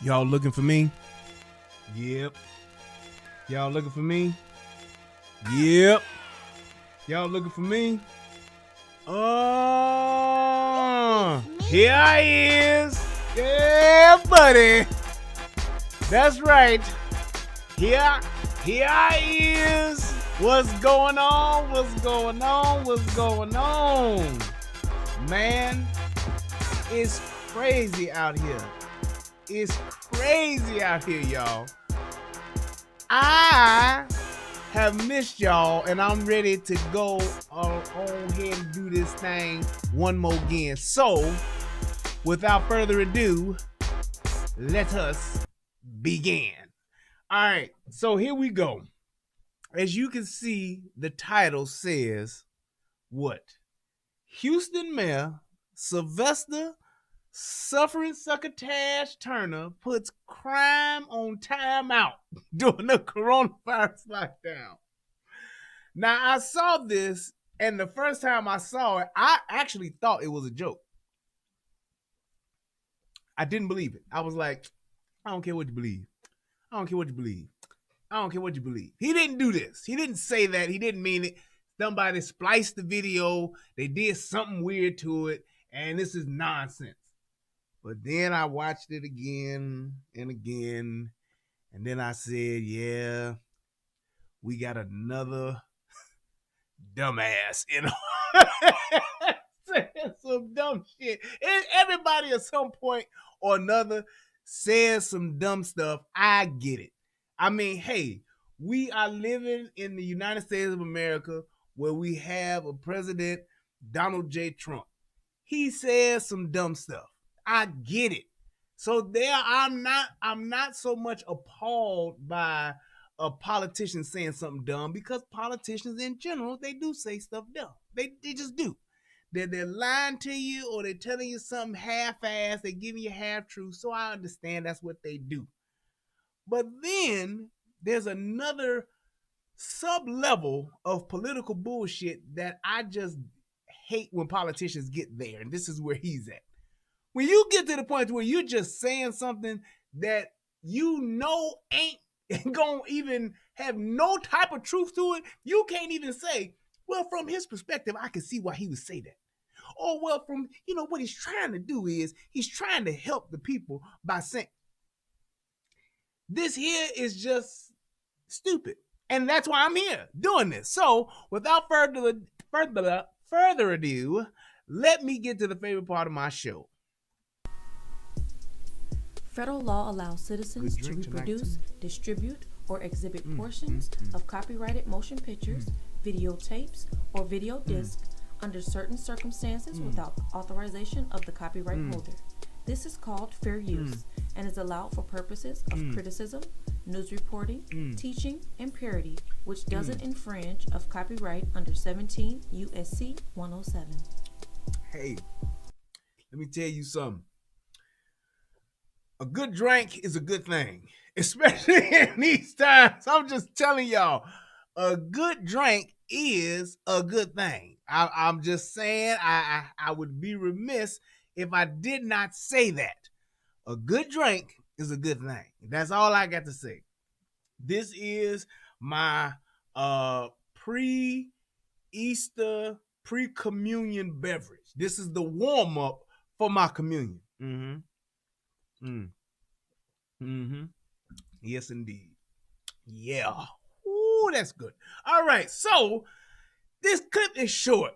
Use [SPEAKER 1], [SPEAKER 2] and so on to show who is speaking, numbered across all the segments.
[SPEAKER 1] Y'all looking for me? Yep. Y'all looking for me? Yep. Y'all looking for me? Here I is. Yeah, buddy. That's right. Here I is. What's going on? What's going on? What's going on? Man, it's crazy out here. It's crazy out here, y'all. I have missed y'all, and I'm ready to go on ahead and do this thing one more again. So, without further ado, let us begin. All right, so here we go. As you can see, the title says what? Houston Mayor Sylvester Suffering Succotash Turner puts crime on timeout during the coronavirus lockdown. Now, I saw this, and the first time I saw it, I actually thought it was a joke. I didn't believe it. I was like, I don't care what you believe. I don't care what you believe. I don't care what you believe. He didn't do this. He didn't say that. He didn't mean it. Somebody spliced the video. They did something weird to it, and this is nonsense. But then I watched it again and again, and then I said, yeah, we got another dumbass, saying some dumb shit. And everybody at some point or another says some dumb stuff. I get it. I mean, hey, we are living in the United States of America where we have a president, Donald J. Trump. He says some dumb stuff. I get it. So there, I'm not so much appalled by a politician saying something dumb, because politicians in general, they do say stuff dumb. They just do. They're lying to you, or they're telling you something half-assed. They're giving you half-truth. So I understand that's what they do. But then there's another sub-level of political bullshit that I just hate when politicians get there. And this is where he's at. When you get to the point where you're just saying something that you know ain't gonna even have no type of truth to it, you can't even say, well, from his perspective, I can see why he would say that. Or, well, from, what he's trying to do is he's trying to help the people by saying, this here is just stupid. And that's why I'm here doing this. So, without further ado, let me get to the favorite part of my show.
[SPEAKER 2] Federal law allows citizens to reproduce, distribute, or exhibit portions of copyrighted motion pictures, videotapes, or video discs under certain circumstances without authorization of the copyright holder. This is called fair use and is allowed for purposes of criticism, news reporting, teaching, and parody, which doesn't infringe of copyright under 17 U.S.C. 107.
[SPEAKER 1] Hey, let me tell you something. A good drink is a good thing, especially in these times. I'm just telling y'all, a good drink is a good thing. I'm just saying, I would be remiss if I did not say that. A good drink is a good thing. That's all I got to say. This is my pre-Easter, pre-communion beverage. This is the warm-up for my communion. Yes, indeed. Yeah. Ooh, that's good. All right. So this clip is short,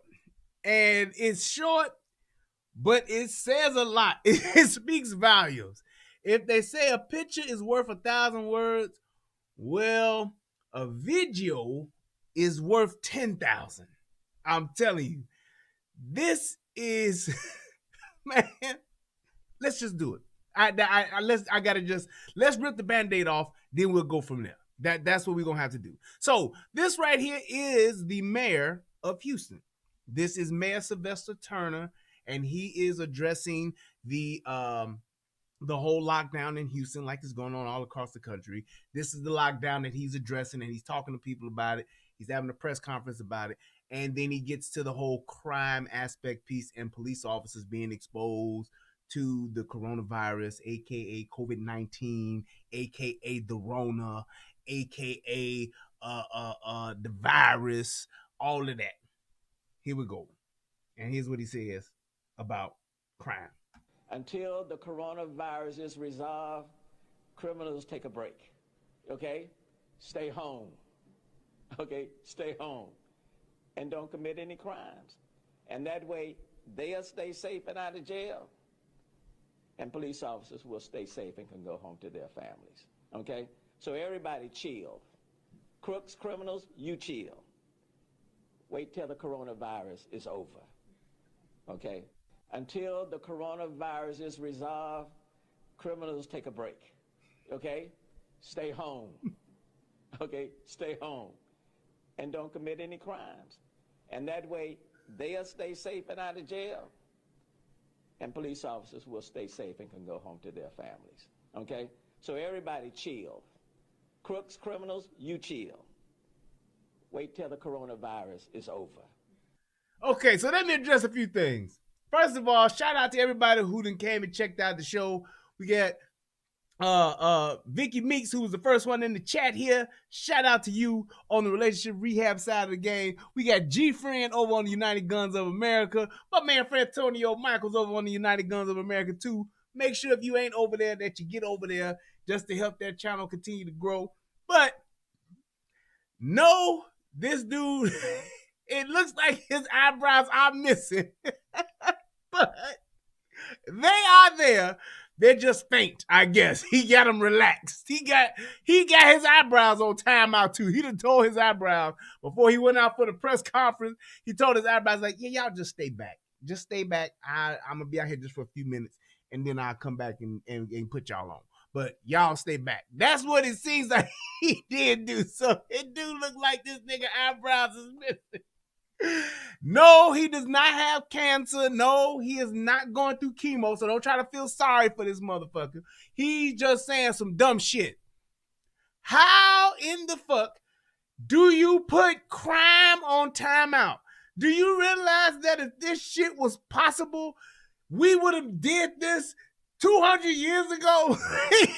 [SPEAKER 1] and it's short, but it says a lot. It speaks volumes. If they say a picture is worth 1,000 words, well, a video is worth 10,000. I'm telling you, this is, man, let's just do it. Let's rip the Band-Aid off, then we'll go from there. That's what we're gonna have to do. So this right here is the mayor of Houston. This is Mayor Sylvester Turner, and he is addressing the whole lockdown in Houston, like it's going on all across the country. This is the lockdown that he's addressing, and he's talking to people about it. He's having a press conference about it, and then he gets to the whole crime aspect piece and police officers being exposed to the coronavirus, aka COVID-19, aka the Rona, aka the virus, all of that. Here we go. And here's what he says about crime.
[SPEAKER 3] Until the coronavirus is resolved, criminals take a break. Okay? Stay home. Okay? Stay home. And don't commit any crimes. And that way, they'll stay safe and out of jail. And police officers will stay safe and can go home to their families. Okay? So everybody chill. Crooks, criminals, you chill. Wait till the coronavirus is over. Okay? Until the coronavirus is resolved, criminals take a break. Okay? Stay home. Okay? Stay home. And don't commit any crimes. And that way, they'll stay safe and out of jail. And police officers will stay safe and can go home to their families. Okay? So everybody chill. Crooks, criminals, you chill. Wait till the coronavirus is over.
[SPEAKER 1] Okay, so let me address a few things. First of all, shout out to everybody who done came and checked out the show. We got Vicky Meeks, who was the first one in the chat here. Shout out to you on the relationship rehab side of the game. We got G Friend over on the United Guns of America. My man Fred Antonio Michaels over on the United Guns of America too. Make sure if you ain't over there that you get over there just to help that channel continue to grow. But no, this dude, it looks like his eyebrows are missing. But they are there. They're just faint, I guess. He got them relaxed. He got his eyebrows on timeout too. He done told his eyebrows before he went out for the press conference. He told his eyebrows like, yeah, y'all just stay back. Just stay back. I'm gonna be out here just for a few minutes, and then I'll come back and put y'all on. But y'all stay back. That's what it seems like he did do. So it do look like this nigga eyebrows is missing. No, he does not have cancer. No, he is not going through chemo. So don't try to feel sorry for this motherfucker. He's just saying some dumb shit. How in the fuck do you put crime on timeout? Do you realize that if this shit was possible, we would have did this 200 years ago?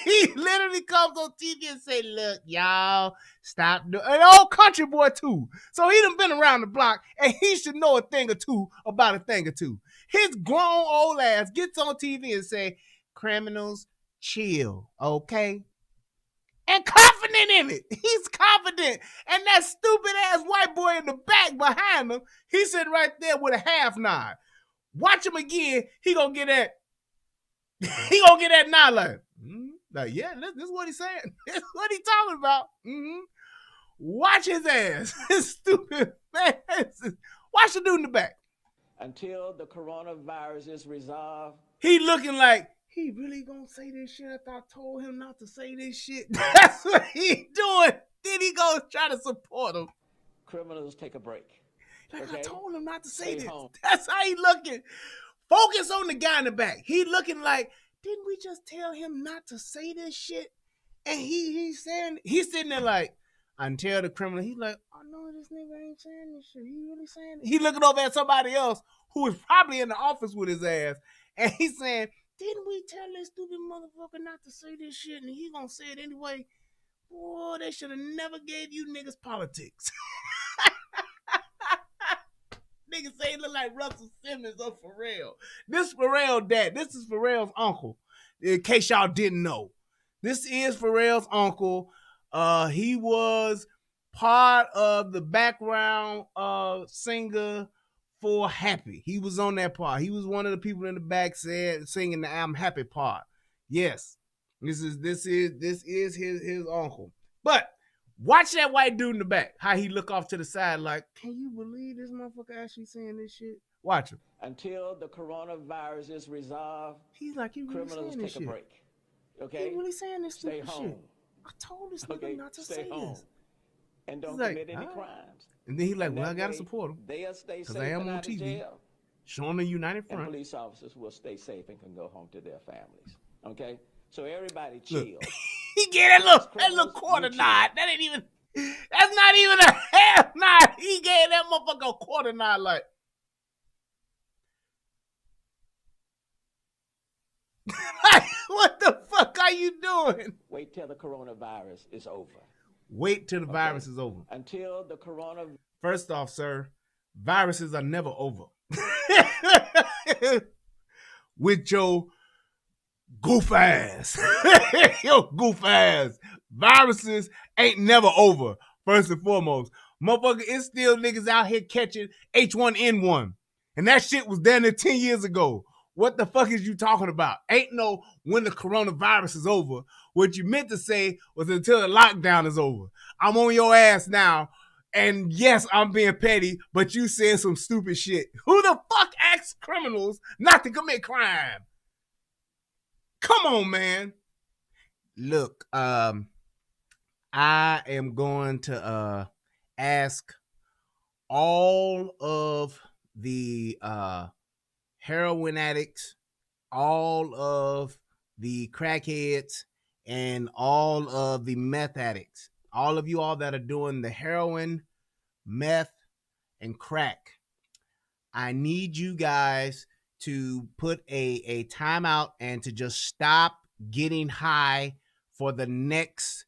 [SPEAKER 1] He literally comes on TV and say, look, y'all, stop doing an old country boy too. So he done been around the block and he should know a thing or two about a thing or two. His grown old ass gets on TV and say, criminals, chill, okay? And confident in it. He's confident. And that stupid ass white boy in the back behind him, he's sitting right there with a half nod. Watch him again, he gonna get that nod like, like, yeah, this is what he's saying. This is what he's talking about. Watch his ass. His stupid man. Watch the dude in the back.
[SPEAKER 3] Until the coronavirus is resolved,
[SPEAKER 1] he looking like, he really gonna say this shit after I told him not to say this shit? That's what he doing. Then he goes try to support him.
[SPEAKER 3] criminals take a break.
[SPEAKER 1] Like,
[SPEAKER 3] okay?
[SPEAKER 1] I told him not to say
[SPEAKER 3] Stay
[SPEAKER 1] this.
[SPEAKER 3] home.
[SPEAKER 1] That's how he looking. Focus on the guy in the back. He looking like, didn't we just tell him not to say this shit? And he's sitting there like, until the criminal, he's like, oh no, this nigga ain't saying this shit. He really saying it. He looking over at somebody else who is probably in the office with his ass. And he's saying, didn't we tell this stupid motherfucker not to say this shit? And he gonna say it anyway. Boy, they should have never gave you niggas politics. Niggas say he look like Russell Simmons or Pharrell. This Pharrell dad. This is Pharrell's uncle. In case y'all didn't know. This is Pharrell's uncle. He was part of the background singer for Happy. He was on that part. He was one of the people in the back singing the I'm Happy part. Yes. This is his uncle. But watch that white dude in the back. How he look off to the side like, can you believe this motherfucker actually saying this shit? Watch him.
[SPEAKER 3] Until the coronavirus is resolved,
[SPEAKER 1] he's like, he really
[SPEAKER 3] criminals
[SPEAKER 1] saying this
[SPEAKER 3] take
[SPEAKER 1] shit.
[SPEAKER 3] A break. Okay?
[SPEAKER 1] He really saying this
[SPEAKER 3] Stay
[SPEAKER 1] stupid
[SPEAKER 3] home.
[SPEAKER 1] shit. I told this nigga not to say
[SPEAKER 3] home.
[SPEAKER 1] this.
[SPEAKER 3] And don't
[SPEAKER 1] like,
[SPEAKER 3] commit any
[SPEAKER 1] right.
[SPEAKER 3] crimes.
[SPEAKER 1] And then he like, well, I gotta
[SPEAKER 3] way,
[SPEAKER 1] support him.
[SPEAKER 3] They'll stay safe
[SPEAKER 1] I am
[SPEAKER 3] and
[SPEAKER 1] on
[SPEAKER 3] out of
[SPEAKER 1] TV.
[SPEAKER 3] jail.
[SPEAKER 1] Showing the united front.
[SPEAKER 3] And police officers will stay safe and can go home to their families. Okay? So everybody chill.
[SPEAKER 1] Look, he gave that little quarter nod. That ain't even, that's not even a half nod. He gave that motherfucker a quarter nod like. What the fuck are you doing?
[SPEAKER 3] Wait till the coronavirus is over.
[SPEAKER 1] Wait till the virus is over.
[SPEAKER 3] Until the coronavirus.
[SPEAKER 1] First off, sir, viruses are never over. With your goof ass. Yo, goof ass. Viruses ain't never over, first and foremost. Motherfucker, it's still niggas out here catching H1N1. And that shit was down there 10 years ago. What the fuck is you talking about? Ain't no when the coronavirus is over. What you meant to say was until the lockdown is over. I'm on your ass now. And yes, I'm being petty, but you said some stupid shit. Who the fuck asks criminals not to commit crime? Come on, man. Look, I am going to ask all of the heroin addicts, all of the crackheads, and all of the meth addicts, all of you all that are doing the heroin, meth, and crack. I need you guys to put a timeout and to just stop getting high for the next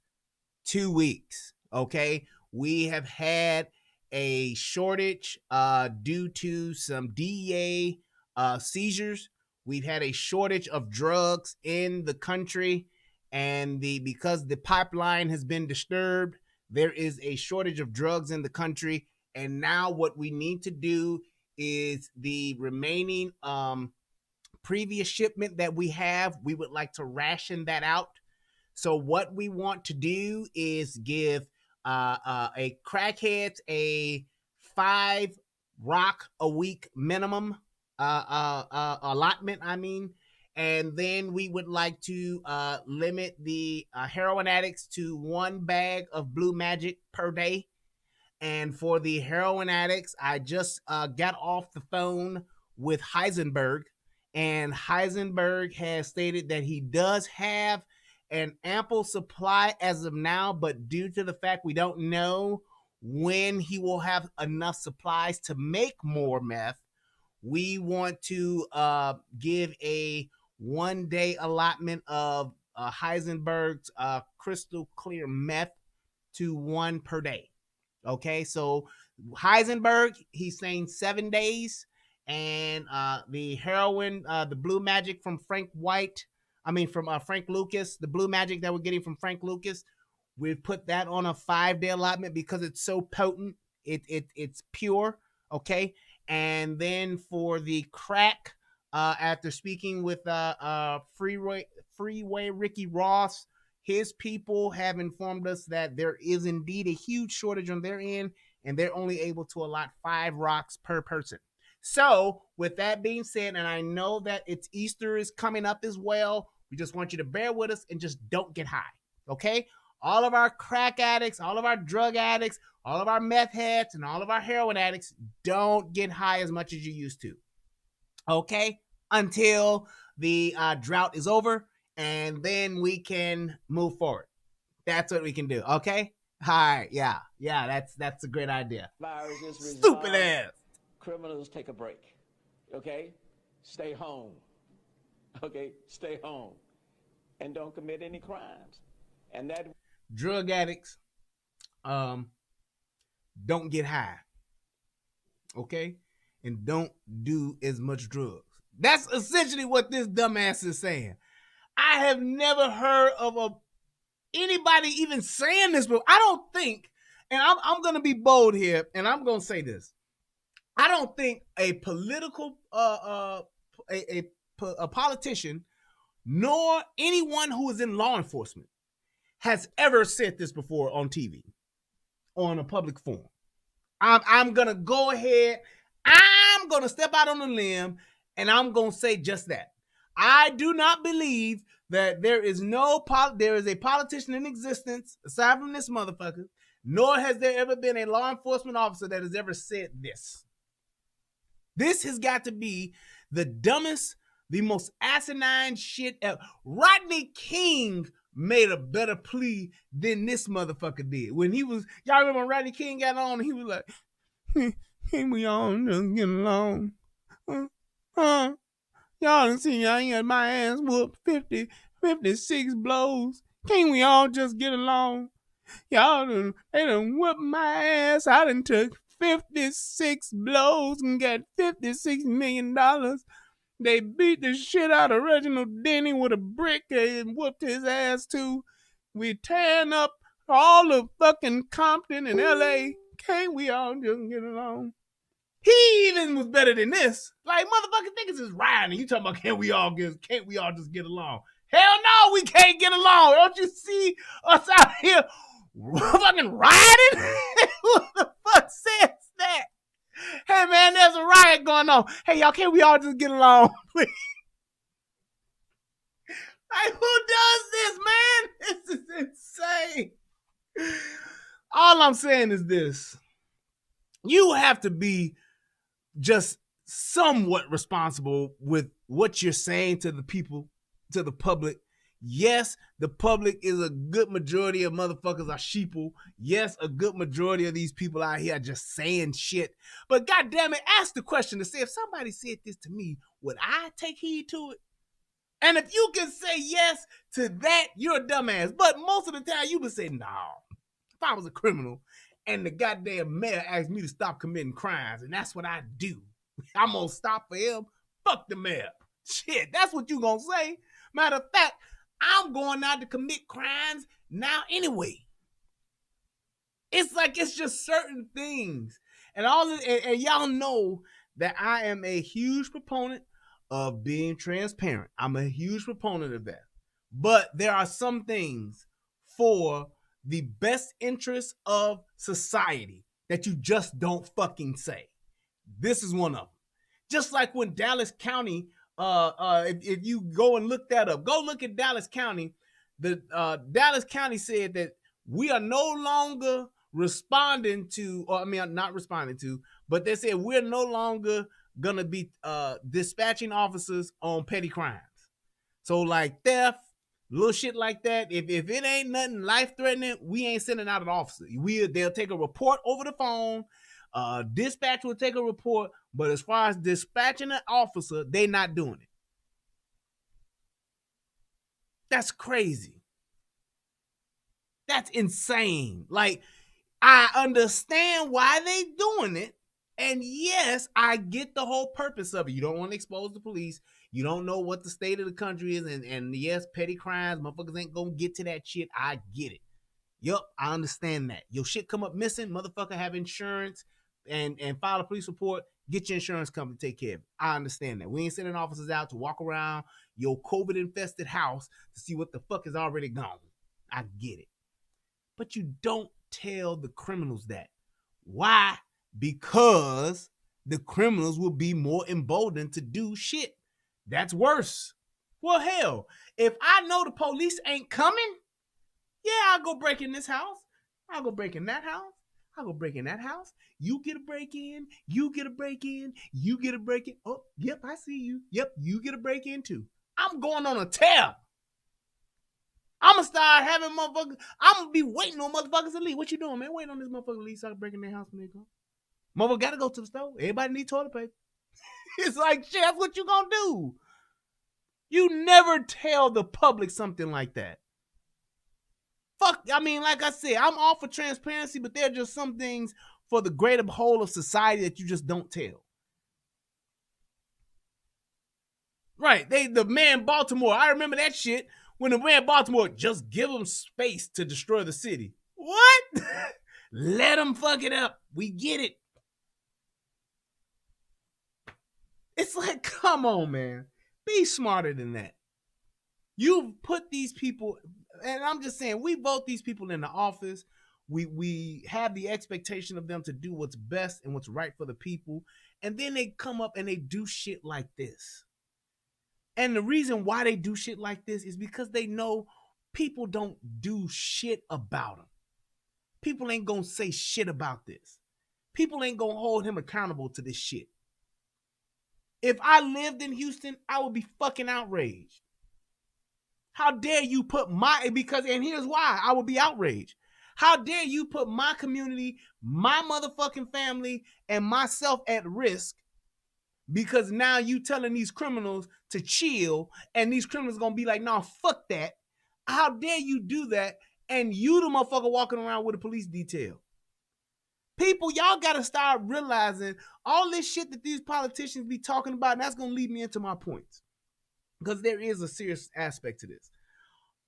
[SPEAKER 1] 2 weeks. Okay, we have had a shortage due to some DEA seizures. We've had a shortage of drugs in the country, and because the pipeline has been disturbed, there is a shortage of drugs in the country. And now what we need to do is the remaining previous shipment that we have, we would like to ration that out. So what we want to do is give a crackhead a 5 rock a week minimum allotment, and then we would like to limit the heroin addicts to 1 bag of Blue Magic per day. And for the heroin addicts, I just got off the phone with Heisenberg, and Heisenberg has stated that he does have an ample supply as of now, but due to the fact we don't know when he will have enough supplies to make more meth, we want to give a 1-day allotment of Heisenberg's crystal clear meth to 1 per day. Okay, so Heisenberg, he's saying 7 days, and the heroin, the Blue Magic from Frank Lucas, the Blue Magic that we're getting from Frank Lucas, we've put that on a 5-day allotment because it's so potent. It's pure, okay. And then for the crack, after speaking with Freeway Ricky Ross, his people have informed us that there is indeed a huge shortage on their end, and they're only able to allot 5 rocks per person. So with that being said, and I know that it's Easter is coming up as well, we just want you to bear with us and just don't get high, okay? All of our crack addicts, all of our drug addicts, all of our meth heads, and all of our heroin addicts, don't get high as much as you used to, okay? Until the drought is over, and then we can move forward. That's what we can do, okay? All right, yeah, that's a great idea. Stupid ass.
[SPEAKER 3] Criminals take a break, okay? Stay home, okay? Stay home, and don't commit any crimes. And that
[SPEAKER 1] drug addicts, don't get high, okay? And don't do as much drugs. That's essentially what this dumbass is saying. I have never heard of anybody even saying this, but I don't think, and I'm going to be bold here, and I'm going to say this. I don't think a political, a politician, nor anyone who is in law enforcement has ever said this before on TV, on a public forum. I'm going to go ahead, I'm going to step out on a limb, and I'm going to say just that. I do not believe that there is a politician in existence aside from this motherfucker, nor has there ever been a law enforcement officer that has ever said this. This has got to be the dumbest, the most asinine shit ever. Rodney King made a better plea than this motherfucker did. When he was, y'all remember when Rodney King got on, he was like, we all just get along. Y'all done see I ain't got my ass whooped 50 56 blows. Can't we all just get along? Y'all they done whooped my ass. I done took 56 blows and got $56 million. They beat the shit out of Reginald Denny with a brick and whooped his ass too. We tearing up all of fucking Compton and LA. Can't we all just get along? He even was better than this. Like, motherfucking niggas is riding. You talking about can't we all just get along? Hell no, we can't get along. Don't you see us out here fucking riding? Who the fuck says that? Hey man, there's a riot going on. Hey y'all, can't we all just get along, please? Like, who does this, man? This is insane. All I'm saying is this. You have to be just somewhat responsible with what you're saying to the people, to the public. Yes, the public is a good majority of motherfuckers are sheeple. Yes, a good majority of these people out here are just saying shit. But goddamn it, ask the question to say, if somebody said this to me, would I take heed to it? And if you can say yes to that, you're a dumbass. But most of the time, you would say, no. If I was a criminal and the goddamn mayor asked me to stop committing crimes, and that's what I do, I'm gonna stop for him. Fuck the mayor. Shit, that's what you gonna say. Matter of fact, I'm going out to commit crimes now anyway. It's like it's just certain things. And and y'all know that I am a huge proponent of being transparent. I'm a huge proponent of that. But there are some things for the best interest of society that you just don't fucking say. This is one of them. Just like when Dallas County, if you go and look that up, go look at Dallas County. The Dallas County said that we are no longer responding to, or I mean, not responding to, but they said we're no longer gonna be dispatching officers on petty crimes. So like theft, little shit like that. If it ain't nothing life threatening, we ain't sending out an officer. They'll take a report over the phone. Dispatch will take a report, but as far as dispatching an officer, they not doing it. That's crazy. That's insane. Like, I understand why they doing it. And yes, I get the whole purpose of it. You don't want to expose the police. You don't know what the state of the country is. And yes, petty crimes, motherfuckers ain't gonna get to that shit. I get it. Yup, I understand that. Your shit come up missing, motherfucker have insurance and file a police report. Get your insurance company to take care of it. I understand that. We ain't sending officers out to walk around your COVID-infested house to see what the fuck is already gone. I get it. But you don't tell the criminals that. Why? Because the criminals will be more emboldened to do shit. That's worse. Well, hell, if I know the police ain't coming, yeah, I'll go break in this house. I'll go break in that house. I'll go break in that house. You get a break in. You get a break in. You get a break in. Oh, yep, I see you. Yep, you get a break in too. I'm going on a tear. I'm going to start having motherfuckers. I'm going to be waiting on motherfuckers to leave. What you doing, man? Waiting on this motherfucker to leave so I can break in their house when they go. Motherfucker got to go to the store. Everybody need toilet paper. It's like, shit, that's what you going to do. You never tell the public something like that. Fuck, I mean, like I said, I'm all for transparency, but there are just some things for the greater whole of society that you just don't tell. Right, the man Baltimore, I remember that shit when the man Baltimore, just give them space to destroy the city. What? Let them fuck it up. We get it. It's like, come on, man. Be smarter than that. You've put these people, and I'm just saying, we vote these people into office. We have the expectation of them to do what's best and what's right for the people. And then they come up and they do shit like this. And the reason why they do shit like this is because they know people don't do shit about them. People ain't gonna say shit about this. People ain't gonna hold him accountable to this shit. If I lived in Houston, I would be fucking outraged. How dare you put and here's why I would be outraged. How dare you put my community, my motherfucking family, and myself at risk because now you telling these criminals to chill, and these criminals gonna be like, nah, fuck that. How dare you do that? And you the motherfucker walking around with a police detail. People, y'all gotta start realizing all this shit that these politicians be talking about, and that's gonna lead me into my points. Because there is a serious aspect to this.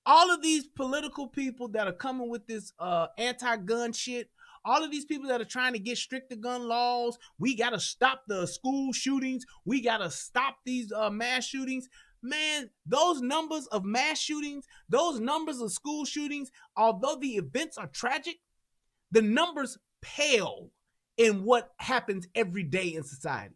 [SPEAKER 1] All of these political people that are coming with this anti-gun shit, all of these people that are trying to get stricter gun laws, we got to stop the school shootings, we got to stop these mass shootings. Man, those numbers of mass shootings, those numbers of school shootings, although the events are tragic, the numbers pale in what happens every day in society.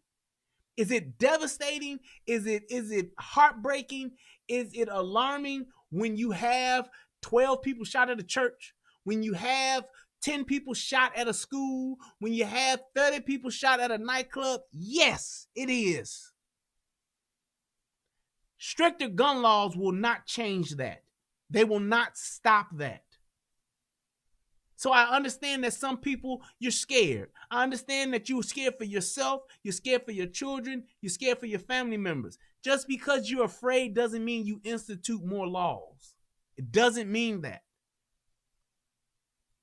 [SPEAKER 1] Is it devastating? Is it heartbreaking? Is it alarming when you have 12 people shot at a church? When you have 10 people shot at a school? When you have 30 people shot at a nightclub? Yes, it is. Stricter gun laws will not change that. They will not stop that. So I understand that some people, you're scared. I understand that you're scared for yourself, you're scared for your children, you're scared for your family members. Just because you're afraid doesn't mean you institute more laws. It doesn't mean that.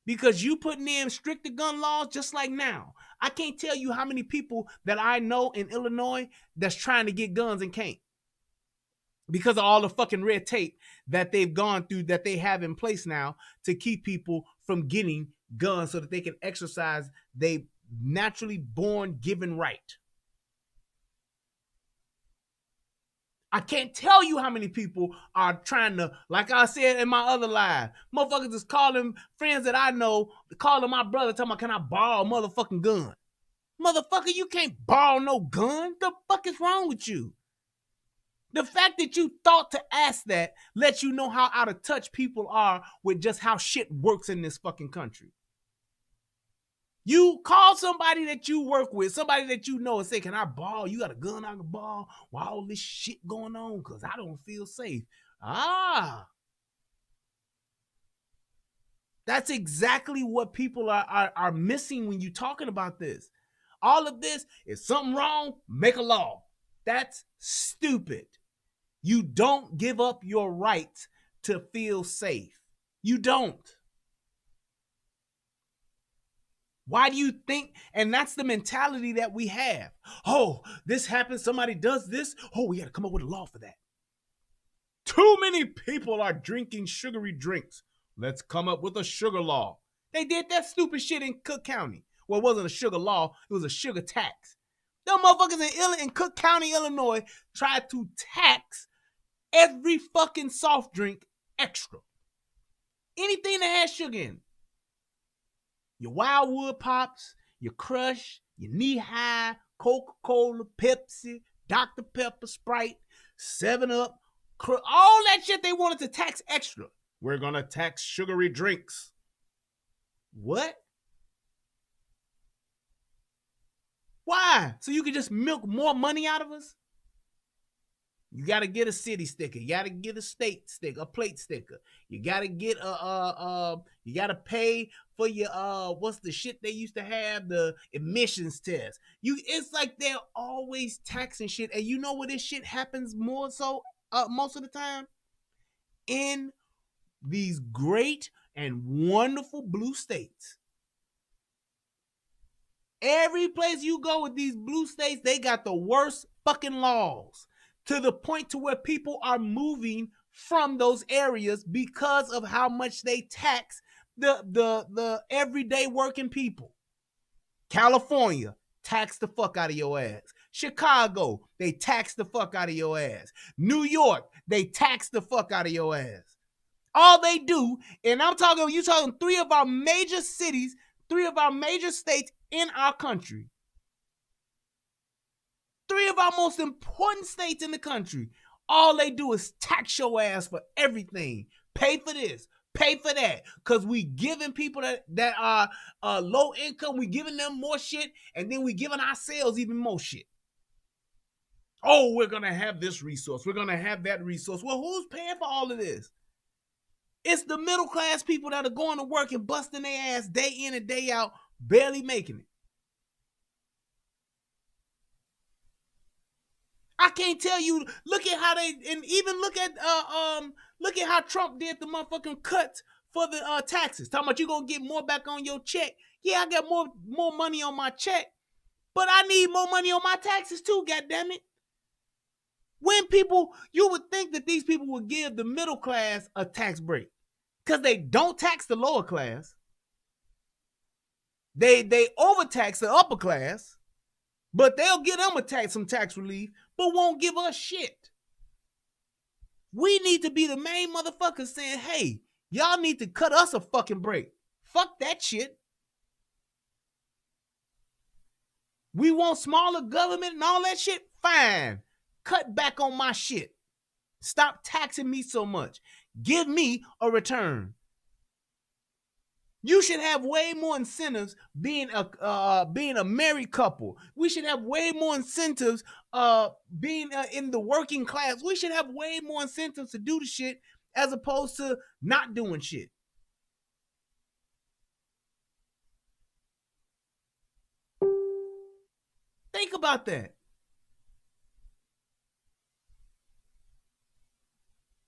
[SPEAKER 1] Because you putting in stricter gun laws just like now. I can't tell you how many people that I know in Illinois that's trying to get guns and can't. Because of all the fucking red tape that they've gone through, that they have in place now to keep people from getting guns so that they can exercise their naturally born given right. I can't tell you how many people are trying to, like I said in my other live, motherfuckers is calling friends that I know, calling my brother, talking about, can I borrow a motherfucking gun? Motherfucker, you can't borrow no gun. The fuck is wrong with you? The fact that you thought to ask that lets you know how out of touch people are with just how shit works in this fucking country. You call somebody that you work with, somebody that you know, and say, can I borrow? You got a gun I can borrow? Why all this shit going on? Because I don't feel safe. That's exactly what people are missing when you're talking about this. All of this, if something wrong, make a law. That's stupid. You don't give up your right to feel safe. You don't. Why do you think? And that's the mentality that we have. Oh, this happens. Somebody does this. Oh, we got to come up with a law for that. Too many people are drinking sugary drinks. Let's come up with a sugar law. They did that stupid shit in Cook County. Well, it wasn't a sugar law. It was a sugar tax. Them motherfuckers in Cook County, Illinois, tried to tax every fucking soft drink extra. Anything that has sugar in. Your Wildwood Pops, your Crush, your Knee High, Coca-Cola, Pepsi, Dr. Pepper, Sprite, 7-Up, all that shit they wanted to tax extra. We're going to tax sugary drinks. What? Why? So you can just milk more money out of us? You got to get a city sticker. You got to get a state sticker, a plate sticker. You got to get you got to pay for your, what's the shit they used to have? The emissions test. It's like they're always taxing shit. And you know where this shit happens more so, most of the time? In these great and wonderful blue states. Every place you go with these blue states, they got the worst fucking laws. To the point to where people are moving from those areas because of how much they tax the everyday working people. California, tax the fuck out of your ass. Chicago, they tax the fuck out of your ass. New York, they tax the fuck out of your ass. All they do, and you talking three of our major cities, three of our major states in our country. Three of our most important states in the country. All they do is tax your ass for everything. Pay for this, pay for that. Because we giving people that are low income, we giving them more shit, and then we giving ourselves even more shit. Oh, we're going to have this resource. We're going to have that resource. Well, who's paying for all of this? It's the middle class people that are going to work and busting their ass day in and day out, barely making it. I can't tell you. Look at how they, and even look at how Trump did the motherfucking cuts for the taxes. Talking about you gonna get more back on your check. Yeah, I got more money on my check, but I need more money on my taxes too. God damn it. When people, you would think that these people would give the middle class a tax break because they don't tax the lower class. They overtax the upper class, but they'll give them some tax relief, but won't give us shit. We need to be the main motherfuckers saying, hey, y'all need to cut us a fucking break. Fuck that shit. We want smaller government and all that shit? Fine. Cut back on my shit. Stop taxing me so much. Give me a return. You should have way more incentives being a married couple. We should have way more incentives being in the working class. We should have way more incentives to do the shit as opposed to not doing shit. Think about that.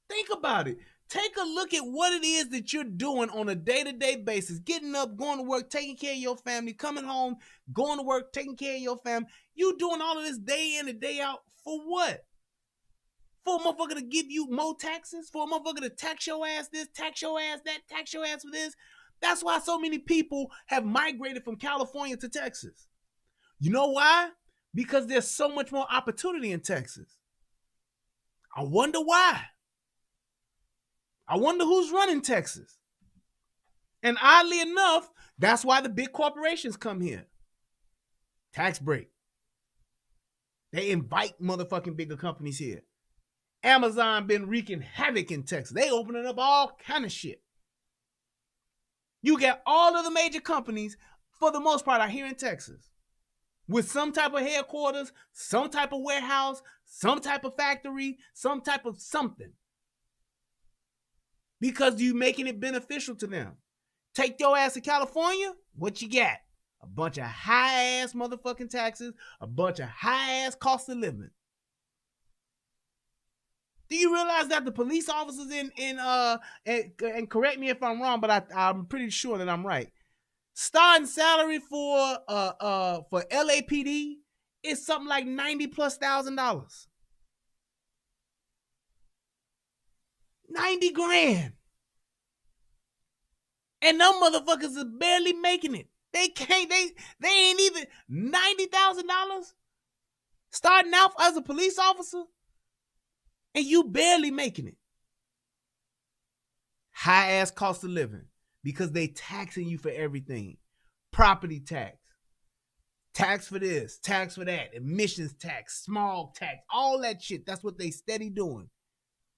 [SPEAKER 1] Think about it. Take a look at what it is that you're doing on a day-to-day basis. Getting up, going to work, taking care of your family, coming home, going to work, taking care of your family. You doing all of this day in and day out for what? For a motherfucker to give you more taxes? For a motherfucker to tax your ass this, tax your ass that, tax your ass for this? That's why so many people have migrated from California to Texas. You know why? Because there's so much more opportunity in Texas. I wonder why. I wonder who's running Texas. And oddly enough, that's why the big corporations come here. Tax break. They invite motherfucking bigger companies here. Amazon been wreaking havoc in Texas. They opening up all kind of shit. You got all of the major companies, for the most part, are here in Texas. With some type of headquarters, some type of warehouse, some type of factory, some type of something. Because you making it beneficial to them. Take your ass to California, what you got? A bunch of high-ass motherfucking taxes, a bunch of high-ass cost of living. Do you realize that the police officers and correct me if I'm wrong, but I'm pretty sure that I'm right. Starting salary for LAPD is something like $90,000+. 90 grand. And them motherfuckers are barely making it. They ain't even $90,000 starting out as a police officer, and you barely making it. High ass cost of living because they taxing you for everything. Property tax, tax for this, tax for that, emissions tax, smog tax, all that shit. That's what they steady doing.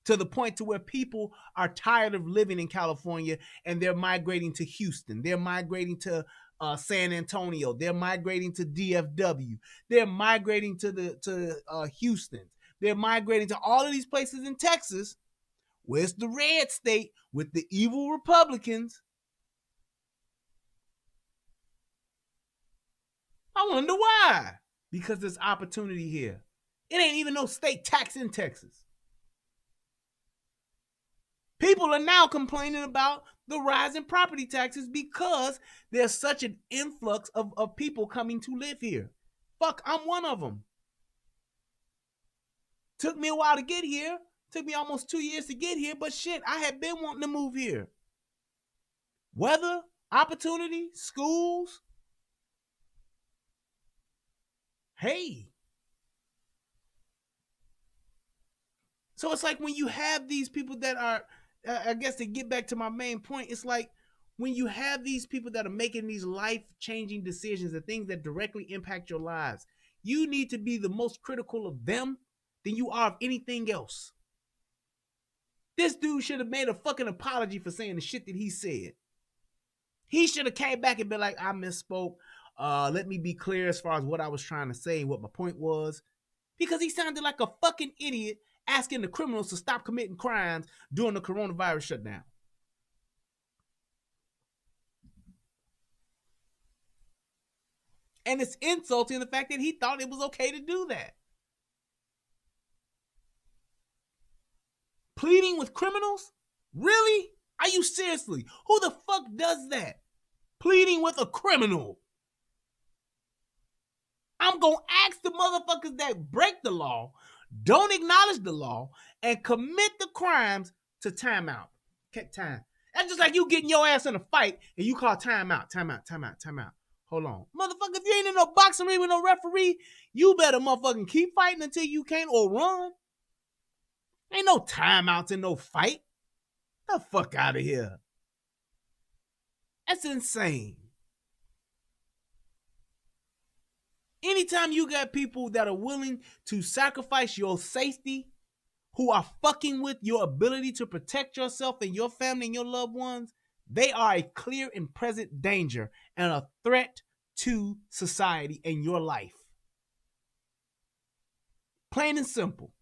[SPEAKER 1] To the point to where people are tired of living in California and they're migrating to Houston. They're migrating to San Antonio. They're migrating to DFW. They're migrating to Houston. They're migrating to all of these places in Texas, where it's the red state with the evil Republicans. I wonder why. Because there's opportunity here. It ain't even no state tax in Texas. People are now complaining about the rise in property taxes because there's such an influx of people coming to live here. Fuck, I'm one of them. Took me a while to get here. Took me almost 2 years to get here, but shit, I had been wanting to move here. Weather, opportunity, schools. Hey. So it's like when you have these people that are, I guess to get back to my main point, it's like when you have these people that are making these life-changing decisions, the things that directly impact your lives, you need to be the most critical of them than you are of anything else. This dude should have made a fucking apology for saying the shit that he said. He should have came back and been like, I misspoke. Let me be clear as far as what I was trying to say, what my point was. Because he sounded like a fucking idiot asking the criminals to stop committing crimes during the coronavirus shutdown. And it's insulting the fact that he thought it was okay to do that. Pleading with criminals? Really? Are you seriously? Who the fuck does that? Pleading with a criminal. I'm going to ask the motherfuckers that break the law, don't acknowledge the law, and commit the crimes to timeout. Time. That's just like you getting your ass in a fight and you call timeout. Hold on. Motherfucker, if you ain't in no boxing ring with no referee, you better motherfucking keep fighting until you can or run. Ain't no timeouts in no fight. The fuck out of here. That's insane. Anytime you got people that are willing to sacrifice your safety, who are fucking with your ability to protect yourself and your family and your loved ones, they are a clear and present danger and a threat to society and your life. Plain and simple.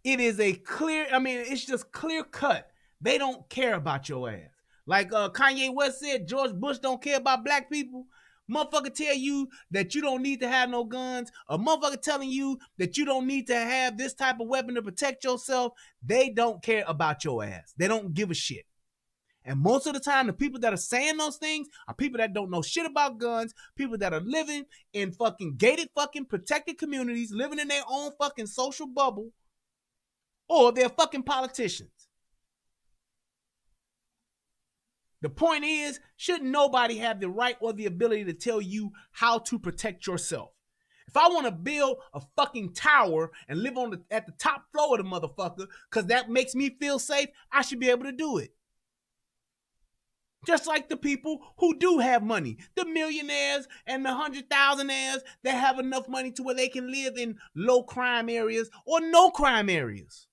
[SPEAKER 1] It is a clear, it's just clear cut. They don't care about your ass. Like Kanye West said, George Bush don't care about black people. Motherfucker tell you that you don't need to have no guns. A motherfucker telling you that you don't need to have this type of weapon to protect yourself. They don't care about your ass. They don't give a shit. And most of the time, the people that are saying those things are people that don't know shit about guns, people that are living in fucking gated fucking protected communities, living in their own fucking social bubble, or they're fucking politicians. The point is, shouldn't nobody have the right or the ability to tell you how to protect yourself? If I want to build a fucking tower and live at the top floor of the motherfucker because that makes me feel safe, I should be able to do it. Just like the people who do have money, the millionaires and the 100,000aires that have enough money to where they can live in low crime areas or no crime areas.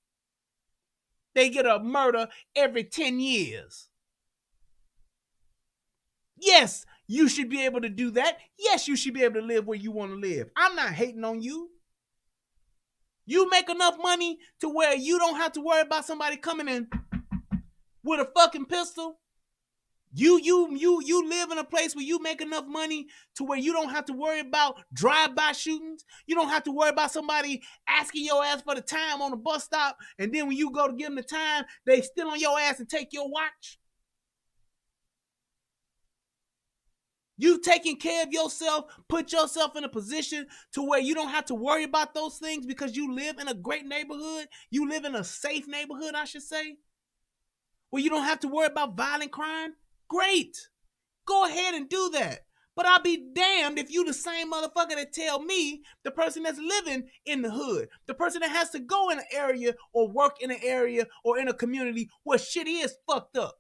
[SPEAKER 1] They get a murder every 10 years. Yes, you should be able to do that. Yes, you should be able to live where you want to live. I'm not hating on you. You make enough money to where you don't have to worry about somebody coming in with a fucking pistol. You live in a place where you make enough money to where you don't have to worry about drive-by shootings. You don't have to worry about somebody asking your ass for the time on the bus stop, and then when you go to give them the time, they steal on your ass and take your watch. You taking care of yourself, put yourself in a position to where you don't have to worry about those things because you live in a great neighborhood. You live in a safe neighborhood, I should say, where you don't have to worry about violent crime. Great. Go ahead and do that. But I'll be damned if you the same motherfucker that tell me, the person that's living in the hood, the person that has to go in an area or work in an area or in a community where shit is fucked up.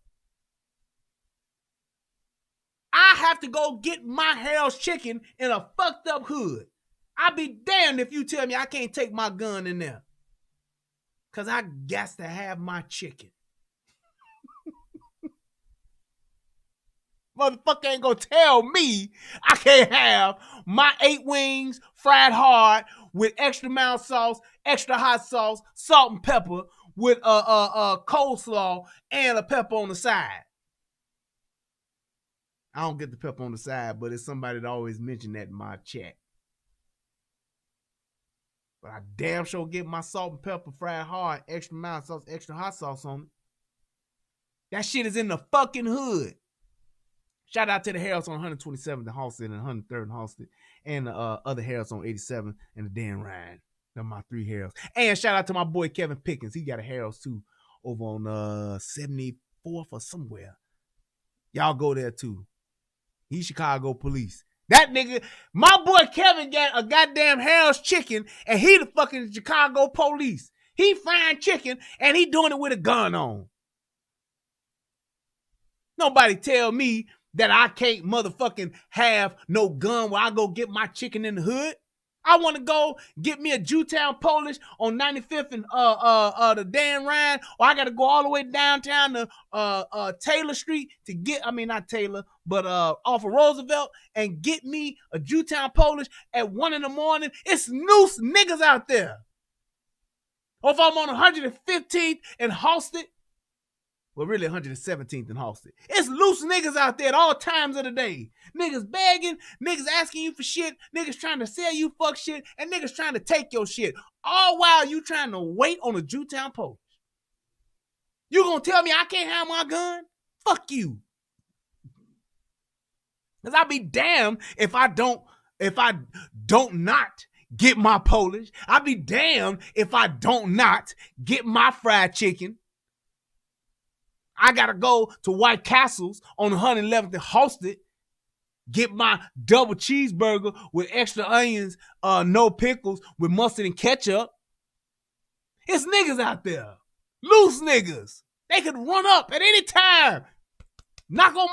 [SPEAKER 1] I have to go get my Harold's chicken in a fucked up hood. I'll be damned if you tell me I can't take my gun in there. Because I got to have my chicken. Motherfucker ain't gonna tell me I can't have my 8 wings fried hard with extra mild sauce, extra hot sauce, salt and pepper with coleslaw and a pepper on the side. I don't get the pepper on the side, but it's somebody that always mention that in my chat. But I damn sure get my salt and pepper fried hard, extra mild sauce, extra hot sauce on it. That shit is in the fucking hood. Shout out to the Harris on 127th and Halsted and 103rd and Halsted and the other Harris on 87 and the Dan Ryan. They're my 3 Harris. And shout out to my boy Kevin Pickens. He got a Harris too over on 74th or somewhere. Y'all go there too. He's Chicago police. That nigga, my boy Kevin got a goddamn Harris chicken and he the fucking Chicago police. He frying chicken and he doing it with a gun on. Nobody tell me that I can't motherfucking have no gun where I go get my chicken in the hood. I want to go get me a Jewtown Polish on 95th and the Dan Ryan, or I got to go all the way downtown to Taylor Street to get, not Taylor, but off of Roosevelt and get me a Jewtown Polish at 1 a.m. It's noose niggas out there. Or if I'm on 115th and Halsted, Well, really 117th and Halsted. It's loose niggas out there at all times of the day. Niggas begging, niggas asking you for shit, niggas trying to sell you fuck shit, and niggas trying to take your shit. All while you trying to wait on a Jewtown Polish. You gonna tell me I can't have my gun? Fuck you. Cause I'll be damned if I don't not get my Polish. I'll be damned if I don't not get my fried chicken. I gotta go to White Castles on 111th and Halsted, get my double cheeseburger with extra onions, no pickles, with mustard and ketchup. It's niggas out there. Loose niggas. They could run up at any time. Knock on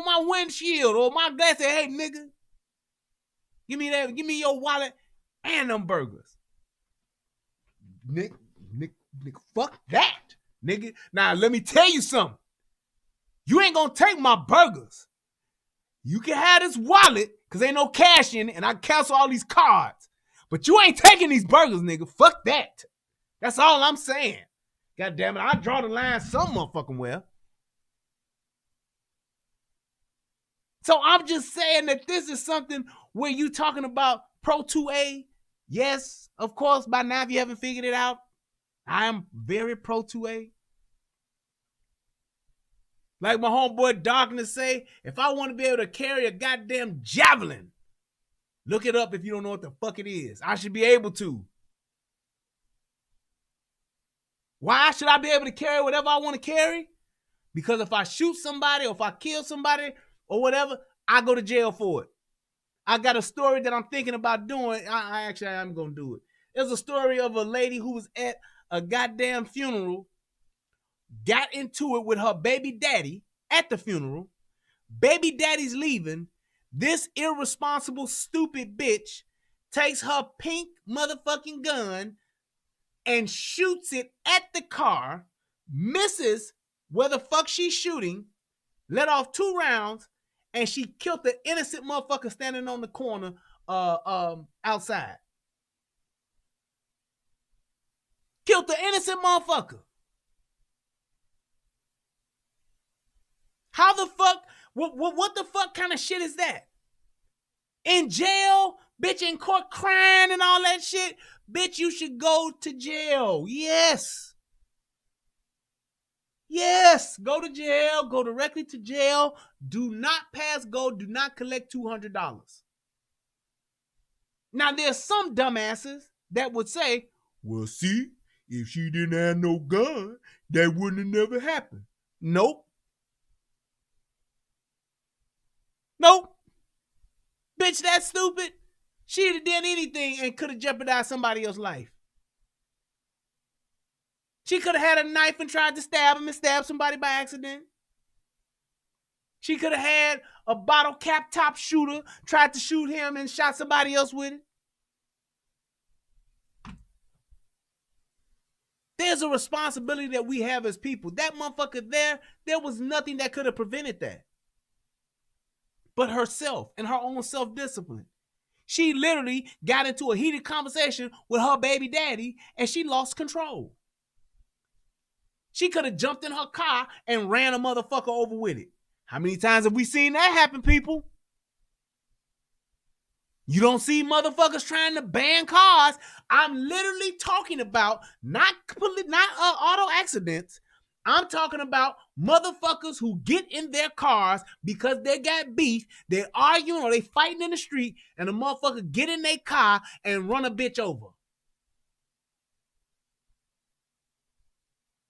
[SPEAKER 1] my windshield or my glass. Say, hey, nigga, give me your wallet and them burgers. Nigga, fuck that. Nigga, now let me tell you something. You ain't gonna take my burgers. You can have this wallet, cause ain't no cash in it, and I cancel all these cards. But you ain't taking these burgers, nigga. Fuck that. That's all I'm saying. God damn it, I draw the line some motherfucking well. So I'm just saying that this is something where you talking about Pro 2A. Yes, of course, by now if you haven't figured it out, I am very Pro 2A. Like my homeboy Darkness say, if I want to be able to carry a goddamn javelin, look it up if you don't know what the fuck it is. I should be able to. Why should I be able to carry whatever I want to carry? Because if I shoot somebody or if I kill somebody or whatever, I go to jail for it. I got a story that I'm thinking about doing. I am going to do it. There's a story of a lady who was at a goddamn funeral, got into it with her baby daddy at the funeral. Baby daddy's leaving. This irresponsible, stupid bitch takes her pink motherfucking gun and shoots it at the car, misses where the fuck she's shooting, let off 2 rounds, and she killed the innocent motherfucker standing on the corner outside. Killed the innocent motherfucker. How the fuck, what the fuck kind of shit is that? In jail, bitch, in court crying and all that shit? Bitch, you should go to jail. Yes. Yes, go to jail, go directly to jail. Do not pass go, do not collect $200. Now, there's some dumbasses that would say, well, see, if she didn't have no gun, that wouldn't have never happened. Nope. Nope. Bitch, that's stupid. She'd have done anything and could have jeopardized somebody else's life. She could have had a knife and tried to stab him and stab somebody by accident. She could have had a bottle cap top shooter, tried to shoot him and shot somebody else with it. There's a responsibility that we have as people. That motherfucker there was nothing that could have prevented that. But herself and her own self-discipline. She literally got into a heated conversation with her baby daddy and she lost control. She could have jumped in her car and ran a motherfucker over with it. How many times have we seen that happen, people? You don't see motherfuckers trying to ban cars. I'm literally talking about not auto accidents. I'm talking about motherfuckers who get in their cars because they got beef, they arguing or they fighting in the street, and a motherfucker get in their car and run a bitch over.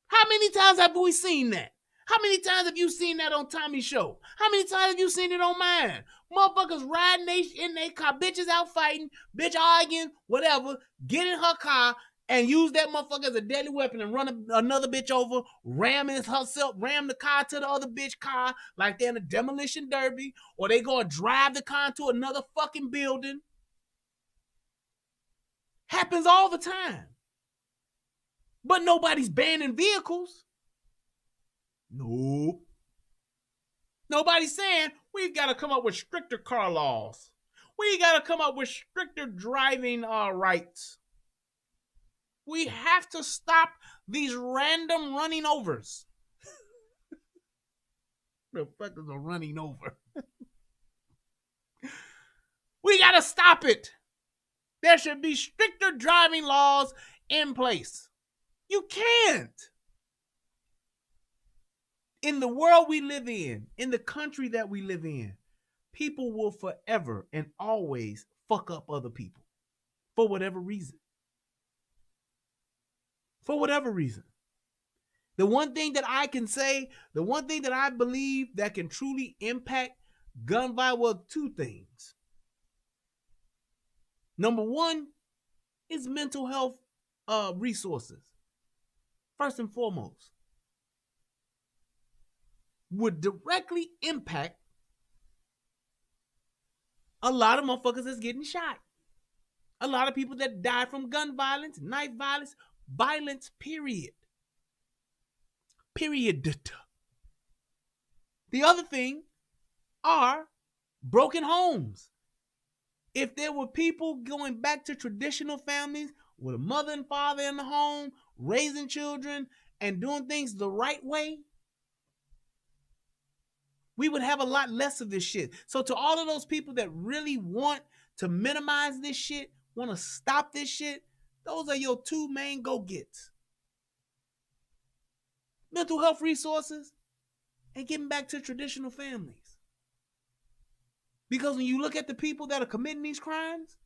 [SPEAKER 1] How many times have we seen that? How many times have you seen that on Tommy's show? How many times have you seen it on mine? Motherfuckers riding in their car, bitches out fighting, bitch arguing, whatever, get in her car and use that motherfucker as a deadly weapon and run another bitch over, ram the car to the other bitch car like they're in a demolition derby, or they go and drive the car into another fucking building. Happens all the time. But nobody's banning vehicles. Nope. Nobody's saying we've got to come up with stricter car laws. We got to come up with stricter driving rights. We have to stop these random running overs. Motherfuckers are running over. We gotta stop it. There should be stricter driving laws in place. You can't. In the world we live in the country that we live in, people will forever and always fuck up other people for whatever reason. For whatever reason. The one thing that I can say, the one thing that I believe that can truly impact gun violence, well, two things. Number one is mental health resources. First and foremost, would directly impact a lot of motherfuckers that's getting shot. A lot of people that die from gun violence, knife violence, period. Period. The other thing are broken homes. If there were people going back to traditional families with a mother and father in the home, raising children, and doing things the right way, we would have a lot less of this shit. So to all of those people that really want to minimize this shit, want to stop this shit, those are your two main go-gets. Mental health resources and getting back to traditional families. Because when you look at the people that are committing these crimes,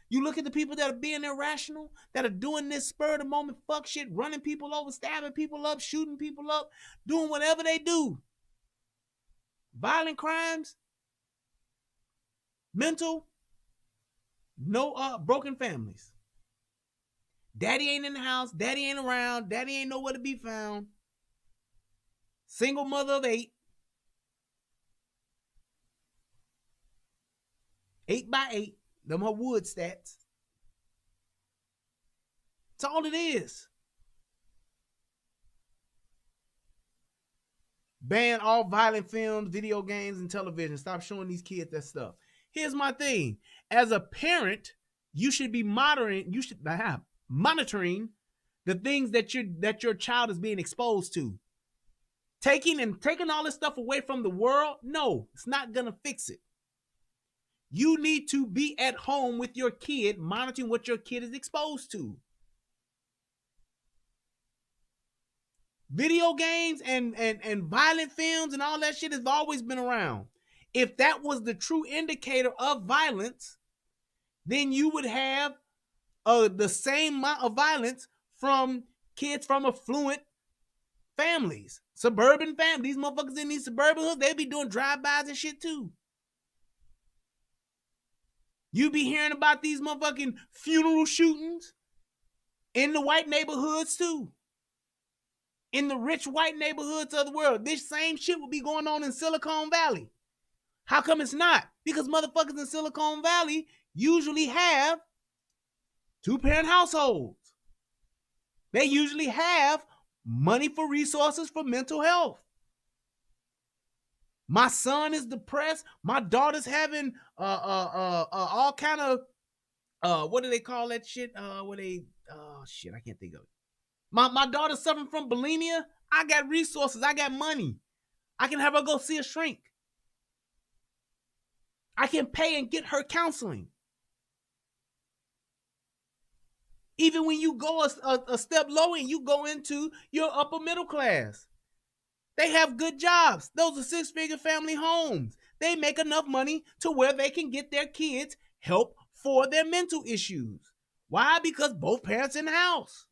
[SPEAKER 1] you look at the people that are being irrational, that are doing this spur of the moment fuck shit, running people over, stabbing people up, shooting people up, doing whatever they do. Violent crimes, mental, no broken families. Daddy ain't in the house, daddy ain't around, daddy ain't nowhere to be found. Single mother of 8. 8x8. Them her wood stats. That's all it is. Ban all violent films, video games, and television. Stop showing these kids that stuff. Here's my thing. As a parent, you should be monitoring the things that your child is being exposed to. Taking all this stuff away from the world, no, it's not gonna fix it. You need to be at home with your kid, monitoring what your kid is exposed to. Video games and violent films and all that shit has always been around. If that was the true indicator of violence, then you would have the same amount of violence from kids from affluent families, suburban families. These motherfuckers in these suburban hoods, they be doing drive-bys and shit too. You be hearing about these motherfucking funeral shootings in the white neighborhoods too. In the rich white neighborhoods of the world. This same shit will be going on in Silicon Valley. How come it's not? Because motherfuckers in Silicon Valley usually have 2-parent households. They usually have money for resources for mental health. My son is depressed. My daughter's having all kind of what do they call that shit? Shit, I can't think of it. My daughter's suffering from bulimia. I got resources. I got money. I can have her go see a shrink. I can pay and get her counseling. Even when you go a step lower and you go into your upper middle class. They have good jobs. Those are 6-figure family homes. They make enough money to where they can get their kids help for their mental issues. Why? Because both parents in the house.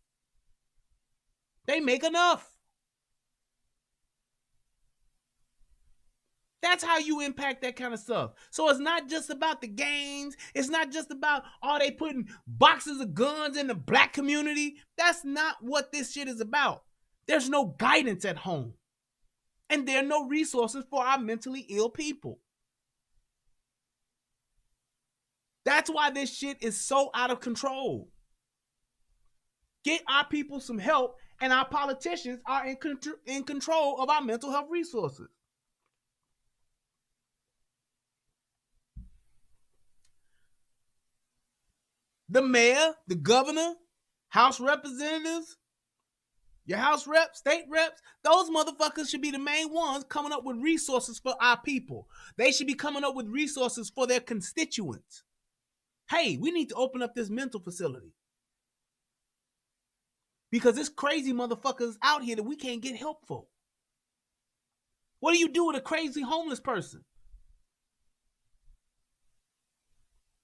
[SPEAKER 1] They make enough. That's how you impact that kind of stuff. So it's not just about the games. It's not just about, they putting boxes of guns in the black community. That's not what this shit is about. There's no guidance at home. And there are no resources for our mentally ill people. That's why this shit is so out of control. Get our people some help, and our politicians are in control of our mental health resources. The mayor, the governor, House representatives, Your House reps, state reps, those motherfuckers should be the main ones coming up with resources for our people. They should be coming up with resources for their constituents. Hey, we need to open up this mental facility. Because there's crazy motherfuckers out here that we can't get help for. What do you do with a crazy homeless person?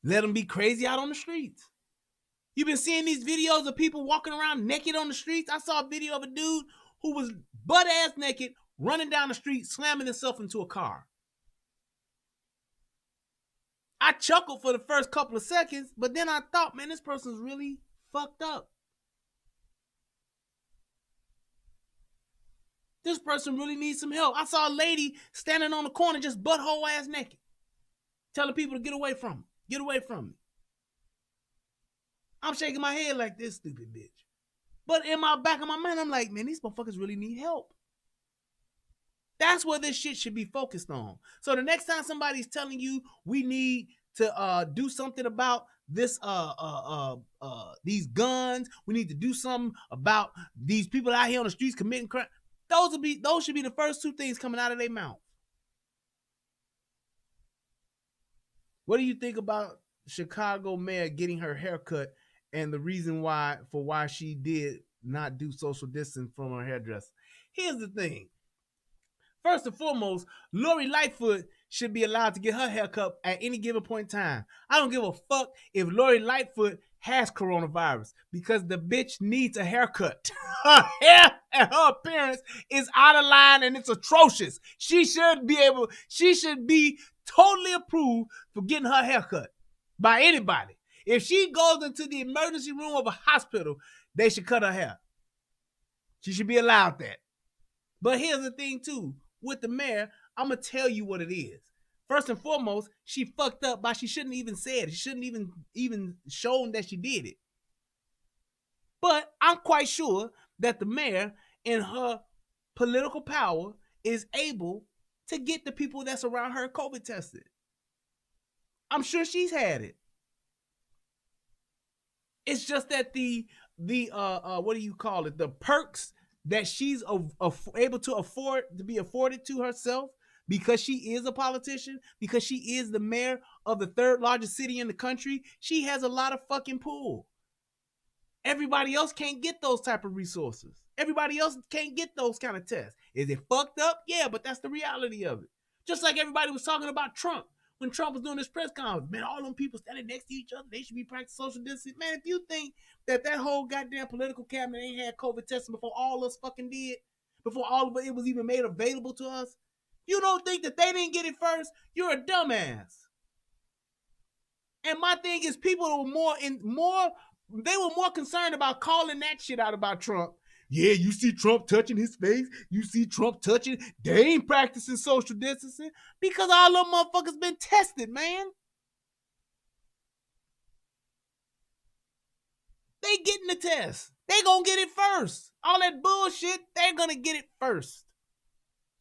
[SPEAKER 1] Let them be crazy out on the streets. You've been seeing these videos of people walking around naked on the streets. I saw a video of a dude who was butt ass naked running down the street, slamming himself into a car. I chuckled for the first couple of seconds, but then I thought, man, this person's really fucked up. This person really needs some help. I saw a lady standing on the corner just butthole ass naked, telling people to get away from her. Get away from me. I'm shaking my head like this stupid bitch. But in my back of my mind, I'm like, man, these motherfuckers really need help. That's where this shit should be focused on. So the next time somebody's telling you we need to do something about this these guns, we need to do something about these people out here on the streets committing crime, those should be the first two things coming out of their mouth. What do you think about Chicago mayor getting her haircut and the reason why she did not do social distance from her hairdresser? Here's the thing. First and foremost, Lori Lightfoot should be allowed to get her haircut at any given point in time. I don't give a fuck if Lori Lightfoot has coronavirus because the bitch needs a haircut. Her hair and her appearance is out of line and it's atrocious. She should be totally approved for getting her haircut by anybody. If she goes into the emergency room of a hospital, they should cut her hair. She should be allowed that. But here's the thing too, with the mayor, I'm going to tell you what it is. First and foremost, she fucked up by she shouldn't even said it. She shouldn't even shown that she did it. But I'm quite sure that the mayor, in her political power, is able to get the people that's around her COVID tested. I'm sure she's had it. It's just that the what do you call it? The perks that she's able to afford to be afforded to herself because she is a politician, because she is the mayor of the third largest city in the country, she has a lot of fucking pull. Everybody else can't get those type of resources. Everybody else can't get those kind of tests. Is it fucked up? Yeah, but that's the reality of it. Just like everybody was talking about Trump. When Trump was doing his press conference, man, all them people standing next to each other, they should be practicing social distancing. Man, if you think that whole goddamn political cabinet ain't had COVID testing before all us fucking did, before all of it was even made available to us, you don't think that they didn't get it first? You're a dumbass. And my thing is, people they were more concerned about calling that shit out about Trump. Yeah, you see Trump touching his face. You see Trump touching. They ain't practicing social distancing because all them motherfuckers been tested, man. They getting the test. They gonna get it first. All that bullshit, they're gonna get it first.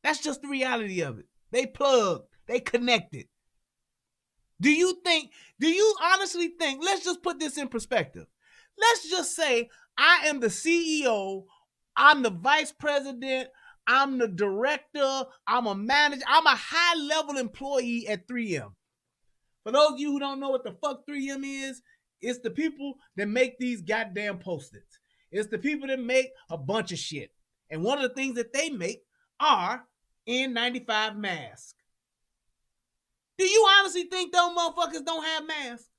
[SPEAKER 1] That's just the reality of it. They plugged. They connected. Do you honestly think, let's just put this in perspective. Let's just say I am the CEO, I'm the vice president, I'm the director, I'm a manager, I'm a high-level employee at 3M. For those of you who don't know what the fuck 3M is, it's the people that make these goddamn Post-its. It's the people that make a bunch of shit. And one of the things that they make are N95 masks. Do you honestly think those motherfuckers don't have masks?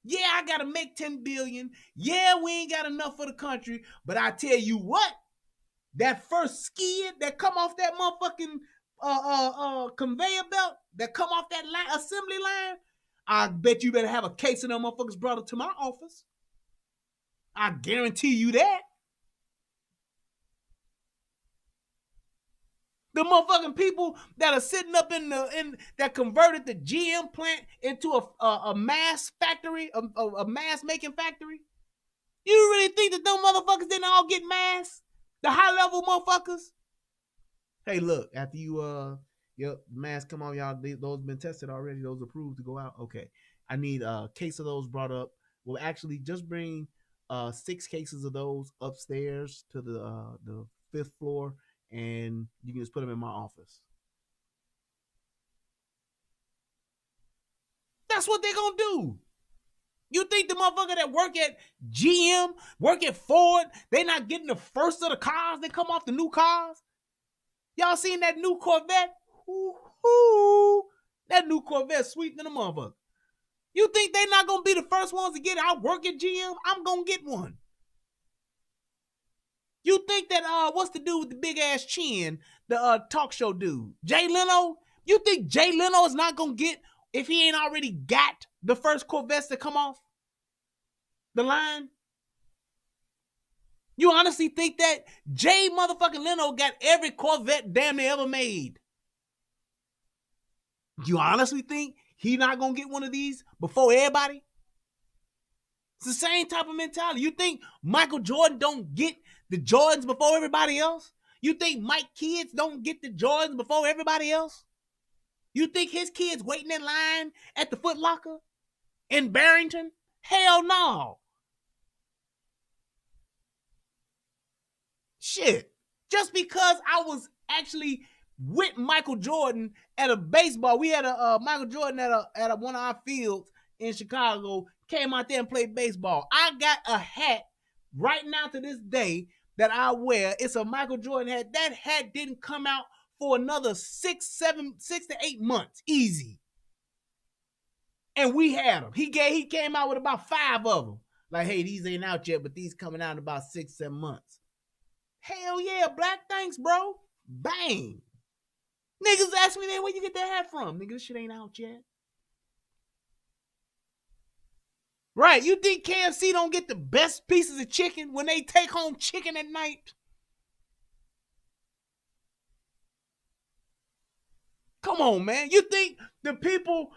[SPEAKER 1] Yeah, I gotta make 10 billion. Yeah, we ain't got enough for the country. But I tell you what, that first skid that come off that motherfucking conveyor belt, that come off that assembly line, I bet you better have a case of them motherfuckers brought it to my office. I guarantee you that. The motherfucking people that are sitting up in that converted the GM plant into a mass factory, a mass making factory. You really think that them motherfuckers didn't all get masks? The high level motherfuckers? Hey, look, after you your mask come off, y'all, those been tested already, those approved to go out. Okay, I need a case of those brought up. We'll actually just bring 6 cases of those upstairs to the 5th floor, and you can just put them in my office. That's what they're gonna do. You think the motherfucker that work at GM, work at Ford, they not getting the first of the cars that come off the new cars? Y'all seen that new Corvette? Ooh, that new Corvette sweet than a motherfucker. You think they not gonna be the first ones to get it? I work at GM, I'm gonna get one. You think that what's the dude with the big ass chin, the talk show dude, Jay Leno? You think Jay Leno is not gonna get, if he ain't already got the first Corvettes to come off the line? You honestly think that Jay motherfucking Leno got every Corvette damn near ever made? You honestly think he not gonna get one of these before everybody? It's the same type of mentality. You think Michael Jordan don't get the Jordans before everybody else? You think Mike kids don't get the Jordans before everybody else? You think his kids waiting in line at the Foot Locker in Barrington? Hell no. Shit. Just because I was actually with Michael Jordan at a baseball, we had a Michael Jordan at one of our fields in Chicago, came out there and played baseball. I got a hat right now to this day that I wear. It's a Michael Jordan hat. That hat didn't come out for another 6 to 8 months, easy. And we had them. He came out with about 5 of them. Like, hey, these ain't out yet, but these coming out in about 6, 7 months. Hell yeah, Black, thanks, bro. Bang. Niggas ask me, man, where you get that hat from? Nigga, this shit ain't out yet. Right, you think KFC don't get the best pieces of chicken when they take home chicken at night? Come on, man. You think the people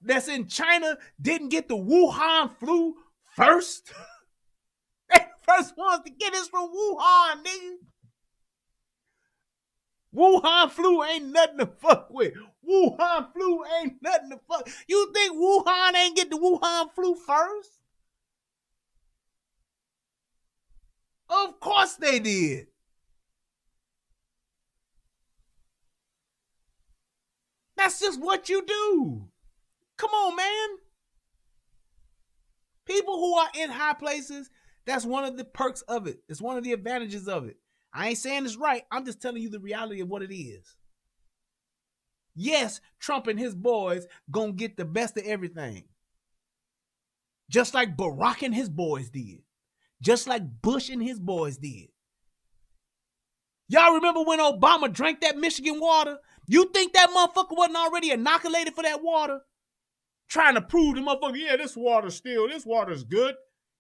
[SPEAKER 1] that's in China didn't get the Wuhan flu first? They the first ones to get this from Wuhan, nigga. Wuhan flu ain't nothing to fuck with. Wuhan flu ain't nothing to fuck. You think Wuhan ain't get the Wuhan flu first? Of course they did. That's just what you do. Come on, man. People who are in high places, that's one of the perks of it. It's one of the advantages of it. I ain't saying it's right. I'm just telling you the reality of what it is. Yes, Trump and his boys gonna get the best of everything. Just like Barack and his boys did. Just like Bush and his boys did. Y'all remember when Obama drank that Michigan water? You think that motherfucker wasn't already inoculated for that water? Trying to prove to motherfucker, yeah, this water's good.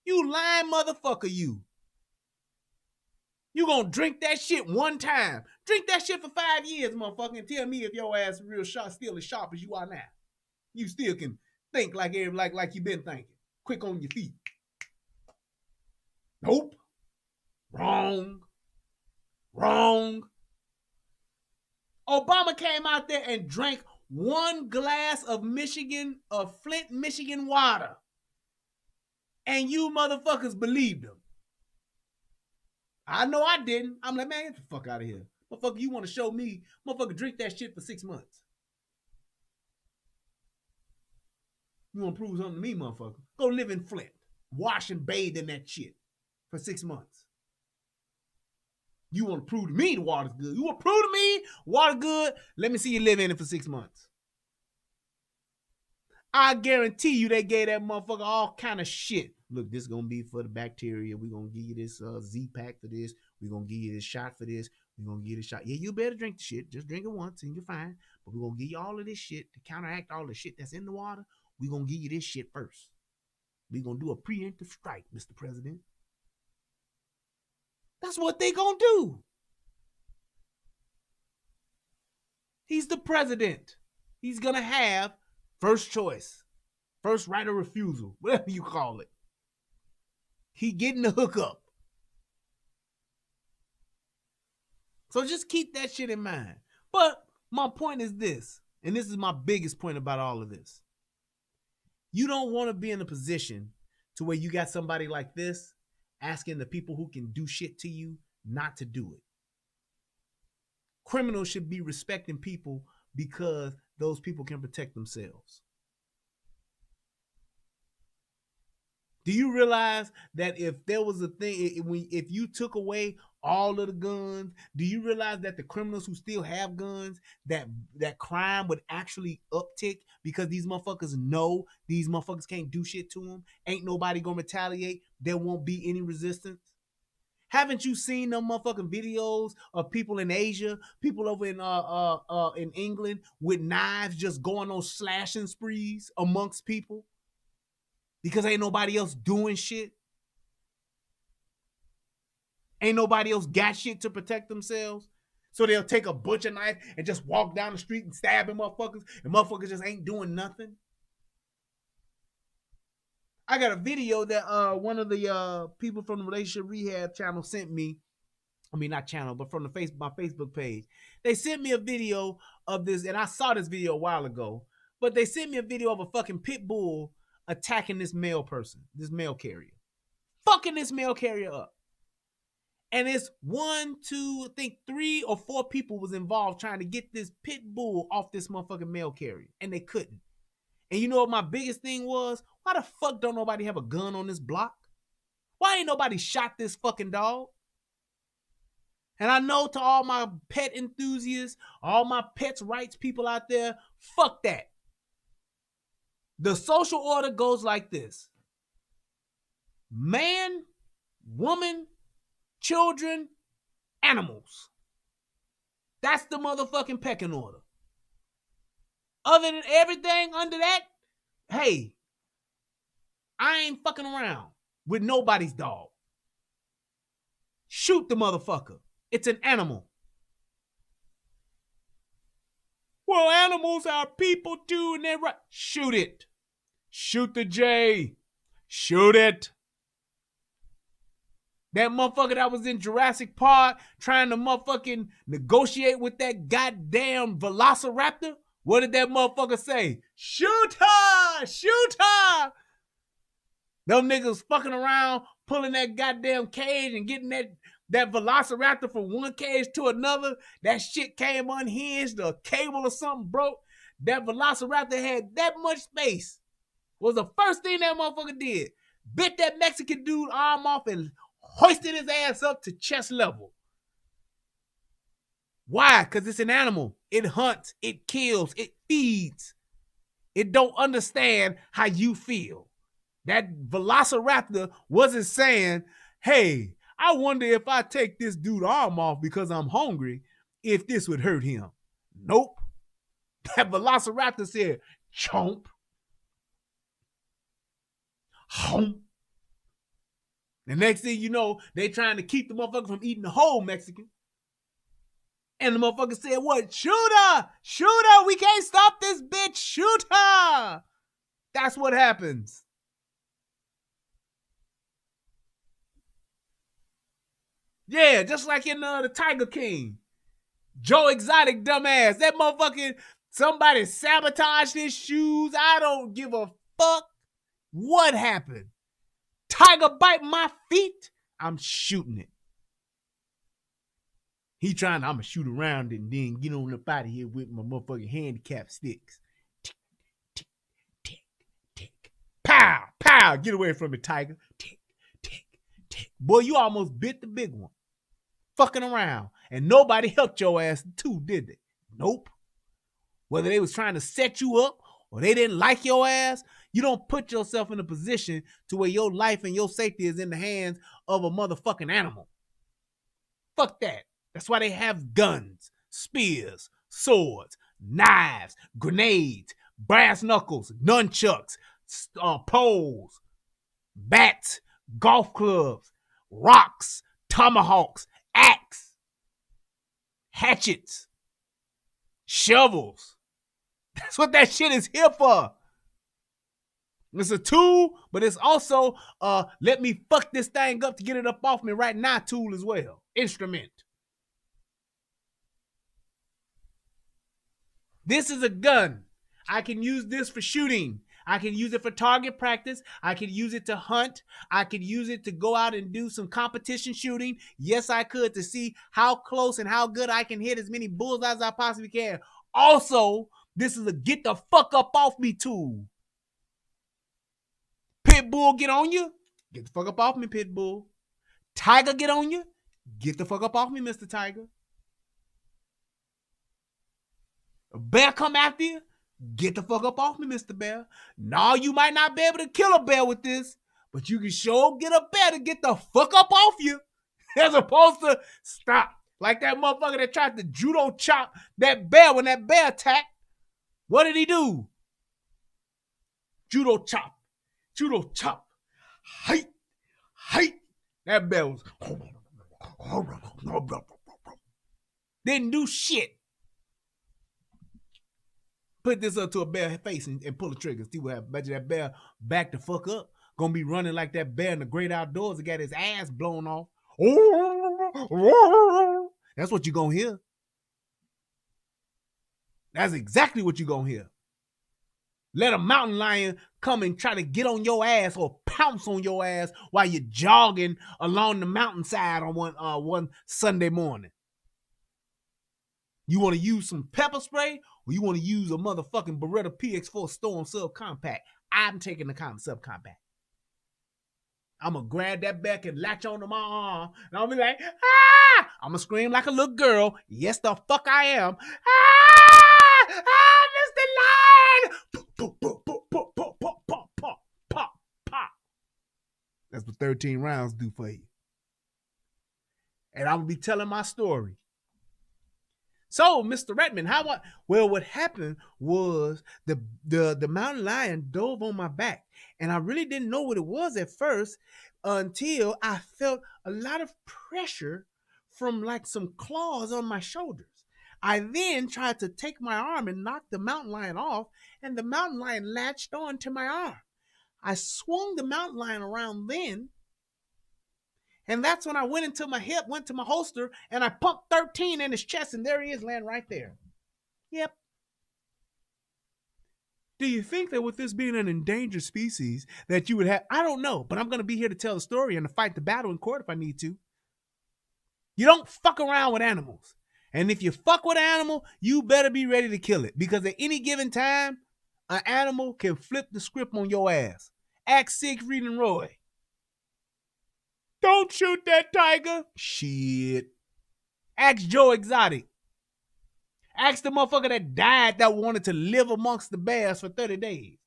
[SPEAKER 1] You lying motherfucker, you. You gonna drink that shit one time. Drink that shit for 5 years, motherfucker, and tell me if your ass is real sharp, still as sharp as you are now. You still can think like you been thinking. Quick on your feet. Nope. Wrong. Obama came out there and drank 1 glass of Flint, Michigan water. And you motherfuckers believed him. I know I didn't. I'm like, man, get the fuck out of here. Motherfucker, you want to show me? Motherfucker, drink that shit for 6 months. You want to prove something to me, motherfucker? Go live in Flint. Wash and bathe in that shit for 6 months. You want to prove to me the water's good. You want to prove to me water good? Let me see you live in it for 6 months. I guarantee you they gave that motherfucker all kind of shit. Look, this is going to be for the bacteria. We're going to give you this Z-Pack for this. We're going to give you this shot for this. We're going to give you this shot. Yeah, you better drink the shit. Just drink it once and you're fine. But we're going to give you all of this shit to counteract all the shit that's in the water. We're going to give you this shit first. We're going to do a preemptive strike, Mr. President. That's what they going to do. He's the president. He's going to have first choice, first right of refusal, whatever you call it. He getting the hookup. So just keep that shit in mind. But my point is this, and this is my biggest point about all of this. You don't want to be in a position to where you got somebody like this asking the people who can do shit to you not to do it. Criminals should be respecting people because those people can protect themselves. Do you realize that if there was a thing, if you took away all of the guns, do you realize that the criminals who still have guns, that crime would actually uptick because these motherfuckers know these motherfuckers can't do shit to them? Ain't nobody gonna retaliate. There won't be any resistance. Haven't you seen them motherfucking videos of people in Asia, people over in England with knives just going on slashing sprees amongst people? Because ain't nobody else doing shit. Ain't nobody else got shit to protect themselves. So they'll take a butcher knife and just walk down the street and stabbing motherfuckers, and motherfuckers just ain't doing nothing. I got a video that one of the people from the Relationship Rehab channel sent me. I mean, not channel, but from my Facebook page. They sent me a video of this, and I saw this video a while ago, but they sent me a video of a fucking pit bull attacking this male person, this mail carrier. Fucking this mail carrier up. And it's 1, 2, I think 3 or 4 people was involved trying to get this pit bull off this motherfucking mail carrier, and they couldn't. And you know what my biggest thing was? Why the fuck don't nobody have a gun on this block? Why ain't nobody shot this fucking dog? And I know to all my pet enthusiasts, all my pets' rights people out there, fuck that. The social order goes like this. Man, woman, children, animals. That's the motherfucking pecking order. Other than everything under that, hey, I ain't fucking around with nobody's dog. Shoot the motherfucker. It's an animal. Well, animals are people too, and they're right. Shoot it. Shoot the J. Shoot it. That motherfucker that was in Jurassic Park trying to motherfucking negotiate with that goddamn velociraptor. What did that motherfucker say? Shoot her! Shoot her! Them niggas fucking around, pulling that goddamn cage and getting that velociraptor from one cage to another. That shit came unhinged, a cable or something broke. That velociraptor had that much space. Was the first thing that motherfucker did. Bit that Mexican dude arm off and hoisted his ass up to chest level. Why? Because it's an animal. It hunts, it kills, it feeds. It don't understand how you feel. That velociraptor wasn't saying, hey, I wonder if I take this dude's arm off because I'm hungry, if this would hurt him. Nope. That velociraptor said, chomp. Hump. The next thing you know, they trying to keep the motherfucker from eating the whole Mexican. And the motherfucker said, what? Shoot her! Shoot her! We can't stop this bitch! Shoot her! That's what happens. Yeah, just like in the Tiger King. Joe Exotic dumbass. That motherfucking, somebody sabotaged his shoes. I don't give a fuck what happened. Tiger bite my feet. I'm shooting it. He trying to, I'm going to shoot around and then get on up out of here with my motherfucking handicap sticks. Tick, tick, tick, tick. Pow, pow. Get away from me, Tiger. Tick, tick, tick. Boy, you almost bit the big one. Fucking around. And nobody helped your ass too, did they? Nope. Whether they was trying to set you up or they didn't like your ass, you don't put yourself in a position to where your life and your safety is in the hands of a motherfucking animal. Fuck that. That's why they have guns, spears, swords, knives, grenades, brass knuckles, nunchucks, poles, bats, golf clubs, rocks, tomahawks, axe, hatchets, shovels. That's what that shit is here for. It's a tool, but it's also let me fuck this thing up to get it up off me right now tool as well. Instrument. This is a gun. I can use this for shooting. I can use it for target practice. I could use it to hunt. I could use it to go out and do some competition shooting. Yes, I could, to see how close and how good I can hit as many bullseyes as I possibly can. Also, this is a get the fuck up off me tool. Pitbull, get on you. Get the fuck up off me, Pitbull. Tiger, get on you. Get the fuck up off me, Mr. Tiger. A bear come after you. Get the fuck up off me, Mr. Bear. No, you might not be able to kill a bear with this, but you can sure get a bear to get the fuck up off you. As opposed to stop. Like that motherfucker that tried to judo chop that bear when that bear attacked. What did he do? Judo chop. Judo chop. Height. That bear was... Didn't do shit. Put this up to a bear face and pull the trigger. See what happens. Imagine that bear back the fuck up. Gonna be running like that bear in the great outdoors and got his ass blown off. That's what you gonna hear. That's exactly what you gonna hear. Let a mountain lion come and try to get on your ass or pounce on your ass while you're jogging along the mountainside on one Sunday morning. You want to use some pepper spray or you want to use a motherfucking Beretta PX4 Storm Subcompact? I'm taking the subcompact. I'm going to grab that back and latch onto my arm and I'll be like, ah! I'm going to scream like a little girl. Yes, the fuck I am. Ah! Ah, Mr. Lion! Pop, pop, pop, pop, pop, pop, pop, pop, pop, pop. That's what 13 rounds do for you. And I'm going to be telling my story. So, Mr. Redmond, what happened was the mountain lion dove on my back, and I really didn't know what it was at first until I felt a lot of pressure from like some claws on my shoulders. I then tried to take my arm and knock the mountain lion off, and the mountain lion latched on to my arm. I swung the mountain lion around then, and that's when I went into my hip, went to my holster, and I pumped 13 in his chest, and there he is laying right there. Yep. Do you think that with this being an endangered species that you would have... I don't know, but I'm going to be here to tell the story and to fight the battle in court if I need to. You don't fuck around with animals. And if you fuck with an animal, you better be ready to kill it. Because at any given time, an animal can flip the script on your ass. Act Siegfried and Roy. Don't shoot that tiger. Shit. Ask Joe Exotic. Ask the motherfucker that died that wanted to live amongst the bears for 30 days.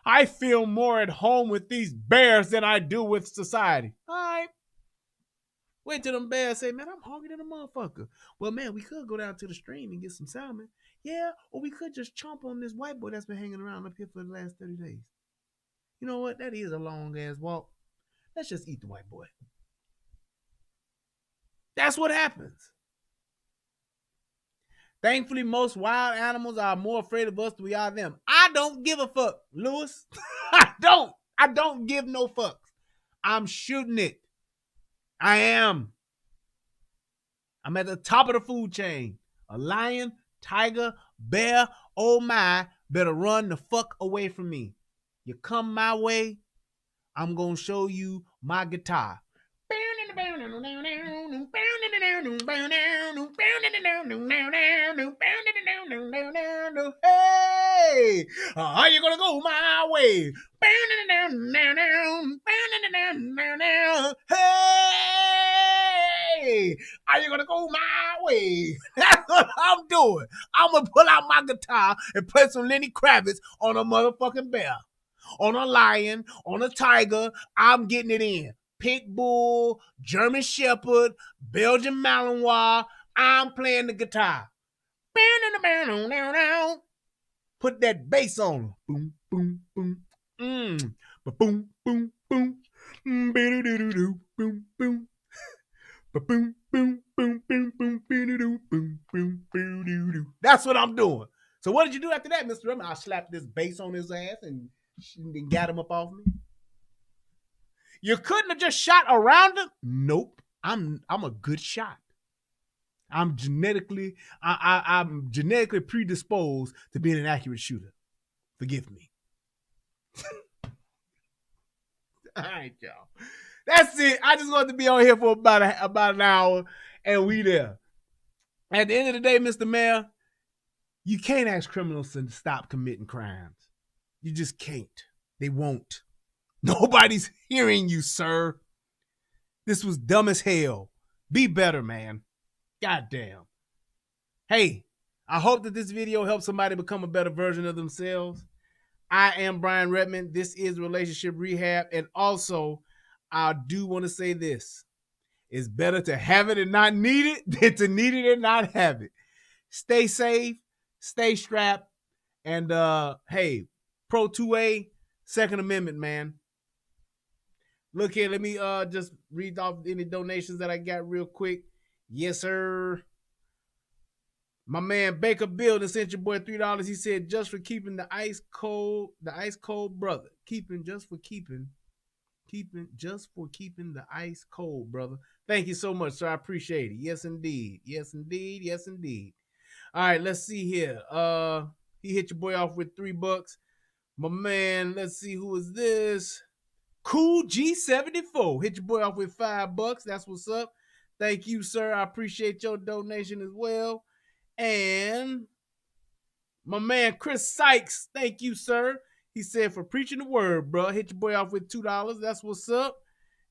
[SPEAKER 1] I feel more at home with these bears than I do with society. All right. Wait till them bears say, man, I'm hungry than a motherfucker. Well, man, we could go down to the stream and get some salmon. Yeah, or we could just chomp on this white boy that's been hanging around up here for the last 30 days. You know what? That is a long-ass walk. Let's just eat the white boy. That's what happens. Thankfully, most wild animals are more afraid of us than we are them. I don't give a fuck, Lewis. I don't give no fucks. I'm shooting it. I am. I'm at the top of the food chain. A lion, tiger, bear, oh my, better run the fuck away from me. You come my way, I'm going to show you my guitar. Hey, are you going to go my way? Hey, are you going to go my way? That's what I'm doing. I'm going to pull out my guitar and play some Lenny Kravitz on a motherfucking bear. On a lion, on a tiger, I'm getting it in. Pit bull, German Shepherd, Belgian Malinois, I'm playing the guitar. Put that bass on. Boom, boom, boom. Boom, boom, boom. Boom, boom, boom. Boom, boom, boom, boom, boom, boom, boom. That's what I'm doing. So what did you do after that, Mr. Redmond? I slapped this bass on his ass and got him up off me. You couldn't have just shot around him? Nope. I'm a good shot. I'm genetically predisposed to being an accurate shooter. Forgive me. All right, y'all. That's it. I just wanted to be on here for about an hour, and we there. At the end of the day, Mr. Mayor, you can't ask criminals to stop committing crimes. You just can't. They won't. Nobody's hearing you, sir. This was dumb as hell. Be better, man. Goddamn. Hey, I hope that this video helps somebody become a better version of themselves. I am Brian Redmond. This is Relationship Rehab. And also, I do want to say this. It's better to have it and not need it than to need it and not have it. Stay safe, stay strapped, and hey, Pro 2A, Second Amendment, man. Look here, let me just read off any donations that I got real quick. Yes, sir. My man Baker Bill that sent your boy $3. He said, just for keeping the ice cold brother. Just for keeping the ice cold, brother. Thank you so much, sir. I appreciate it. Yes, indeed. Yes, indeed. Yes, indeed. All right, let's see here. He hit your boy off with $3. My man, let's see, who is this? Cool G74 hit your boy off with $5. That's what's up. Thank you, sir. I appreciate your donation as well. And my man Chris Sykes, thank you, sir. He said, for preaching the word, bro. Hit your boy off with $2. That's what's up.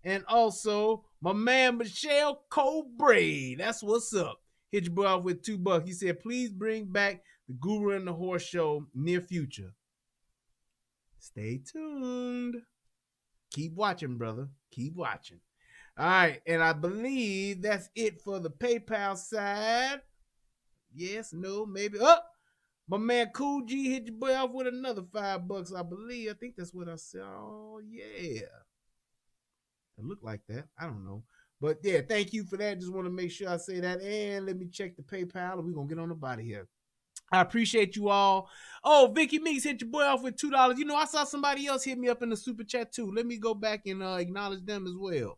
[SPEAKER 1] And also, my man Michelle Colbray. That's what's up. Hit your boy off with $2. He said, please bring back the Guru and the Horse show near future. Stay tuned. Keep watching, brother. Keep watching. All right. And I believe that's it for the PayPal side. Yes, no, maybe. Oh, my man Cool G hit your boy off with another $5, I believe. I think that's what I said. Oh, yeah. It looked like that. I don't know. But yeah, thank you for that. Just want to make sure I say that. And let me check the PayPal and we're going to get on the body here. I appreciate you all. Oh, Vicky Meeks hit your boy off with $2. You know, I saw somebody else hit me up in the super chat too. Let me go back and acknowledge them as well.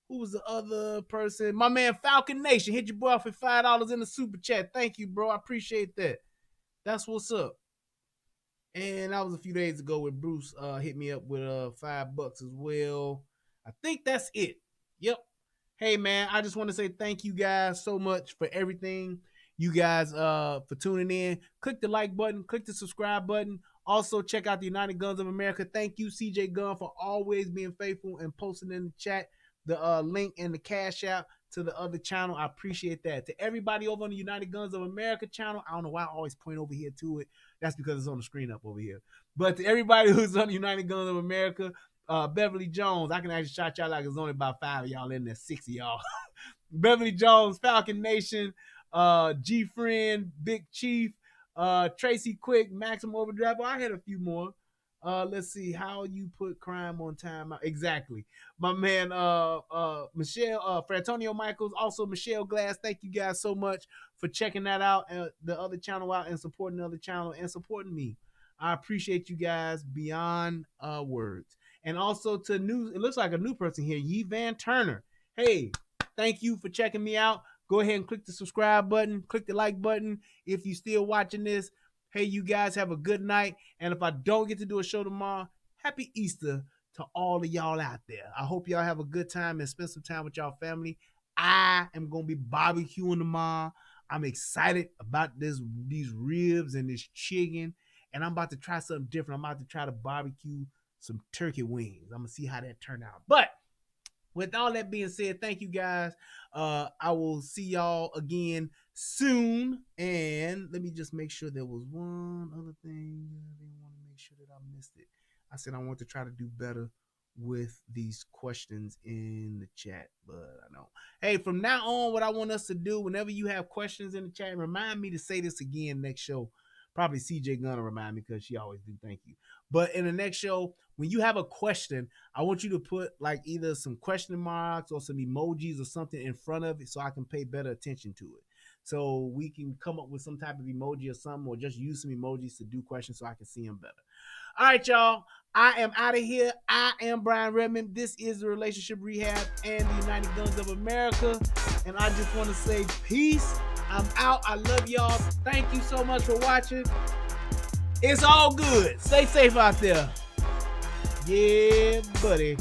[SPEAKER 1] Who was the other person? My man Falcon Nation hit your boy off with $5 in the super chat. Thank you, bro. I appreciate that. That's what's up. And that was a few days ago with Bruce hit me up with $5 as well. I think that's it. Yep. Hey, man, I just want to say thank you guys so much for everything. You guys for tuning in. Click the like button. Click the subscribe button. Also, check out the United Guns of America. Thank you, CJ Gunn, for always being faithful and posting in the chat the link and the cash out to the other channel. I appreciate that. To everybody over on the United Guns of America channel, I don't know why I always point over here to it. That's because it's on the screen up over here. But to everybody who's on the United Guns of America, Beverly Jones, I can actually shout y'all like it's only about 5 of y'all in there, 6 of y'all. Beverly Jones, Falcon Nation, G Friend, Big Chief, Tracy Quick, Maximum Overdrive. Well, I had a few more. Let's see how you put crime on timeout. Exactly. My man, Michelle, for Antonio Michaels, also Michelle Glass. Thank you guys so much for checking that out, the other channel out, and supporting the other channel and supporting me. I appreciate you guys beyond words. And also to it looks like a new person here, Yee Van Turner. Hey, thank you for checking me out. Go ahead and click the subscribe button, click the like button if you're still watching this. Hey, you guys have a good night. And if I don't get to do a show tomorrow, happy Easter to all of y'all out there. I hope y'all have a good time and spend some time with y'all family. I am going to be barbecuing tomorrow. I'm excited about these ribs and this chicken. And I'm about to try something different. I'm about to try to barbecue some turkey wings. I'm going to see how that turned out. But with all that being said, thank you guys. I will see y'all again soon. And let me just make sure there was one other thing. I didn't want to make sure that I missed it. I said I want to try to do better with these questions in the chat, but I know. Hey, from now on, what I want us to do, whenever you have questions in the chat, remind me to say this again next show. Probably CJ Gunn will remind me because she always do. Thank you. But in the next show, when you have a question, I want you to put like either some question marks or some emojis or something in front of it so I can pay better attention to it. So we can come up with some type of emoji or something, or just use some emojis to do questions so I can see them better. All right, y'all. I am out of here. I am Brian Redmond. This is the Relationship Rehab and the United Guns of America. And I just want to say peace. I'm out. I love y'all. Thank you so much for watching. It's all good. Stay safe out there. Yeah, buddy.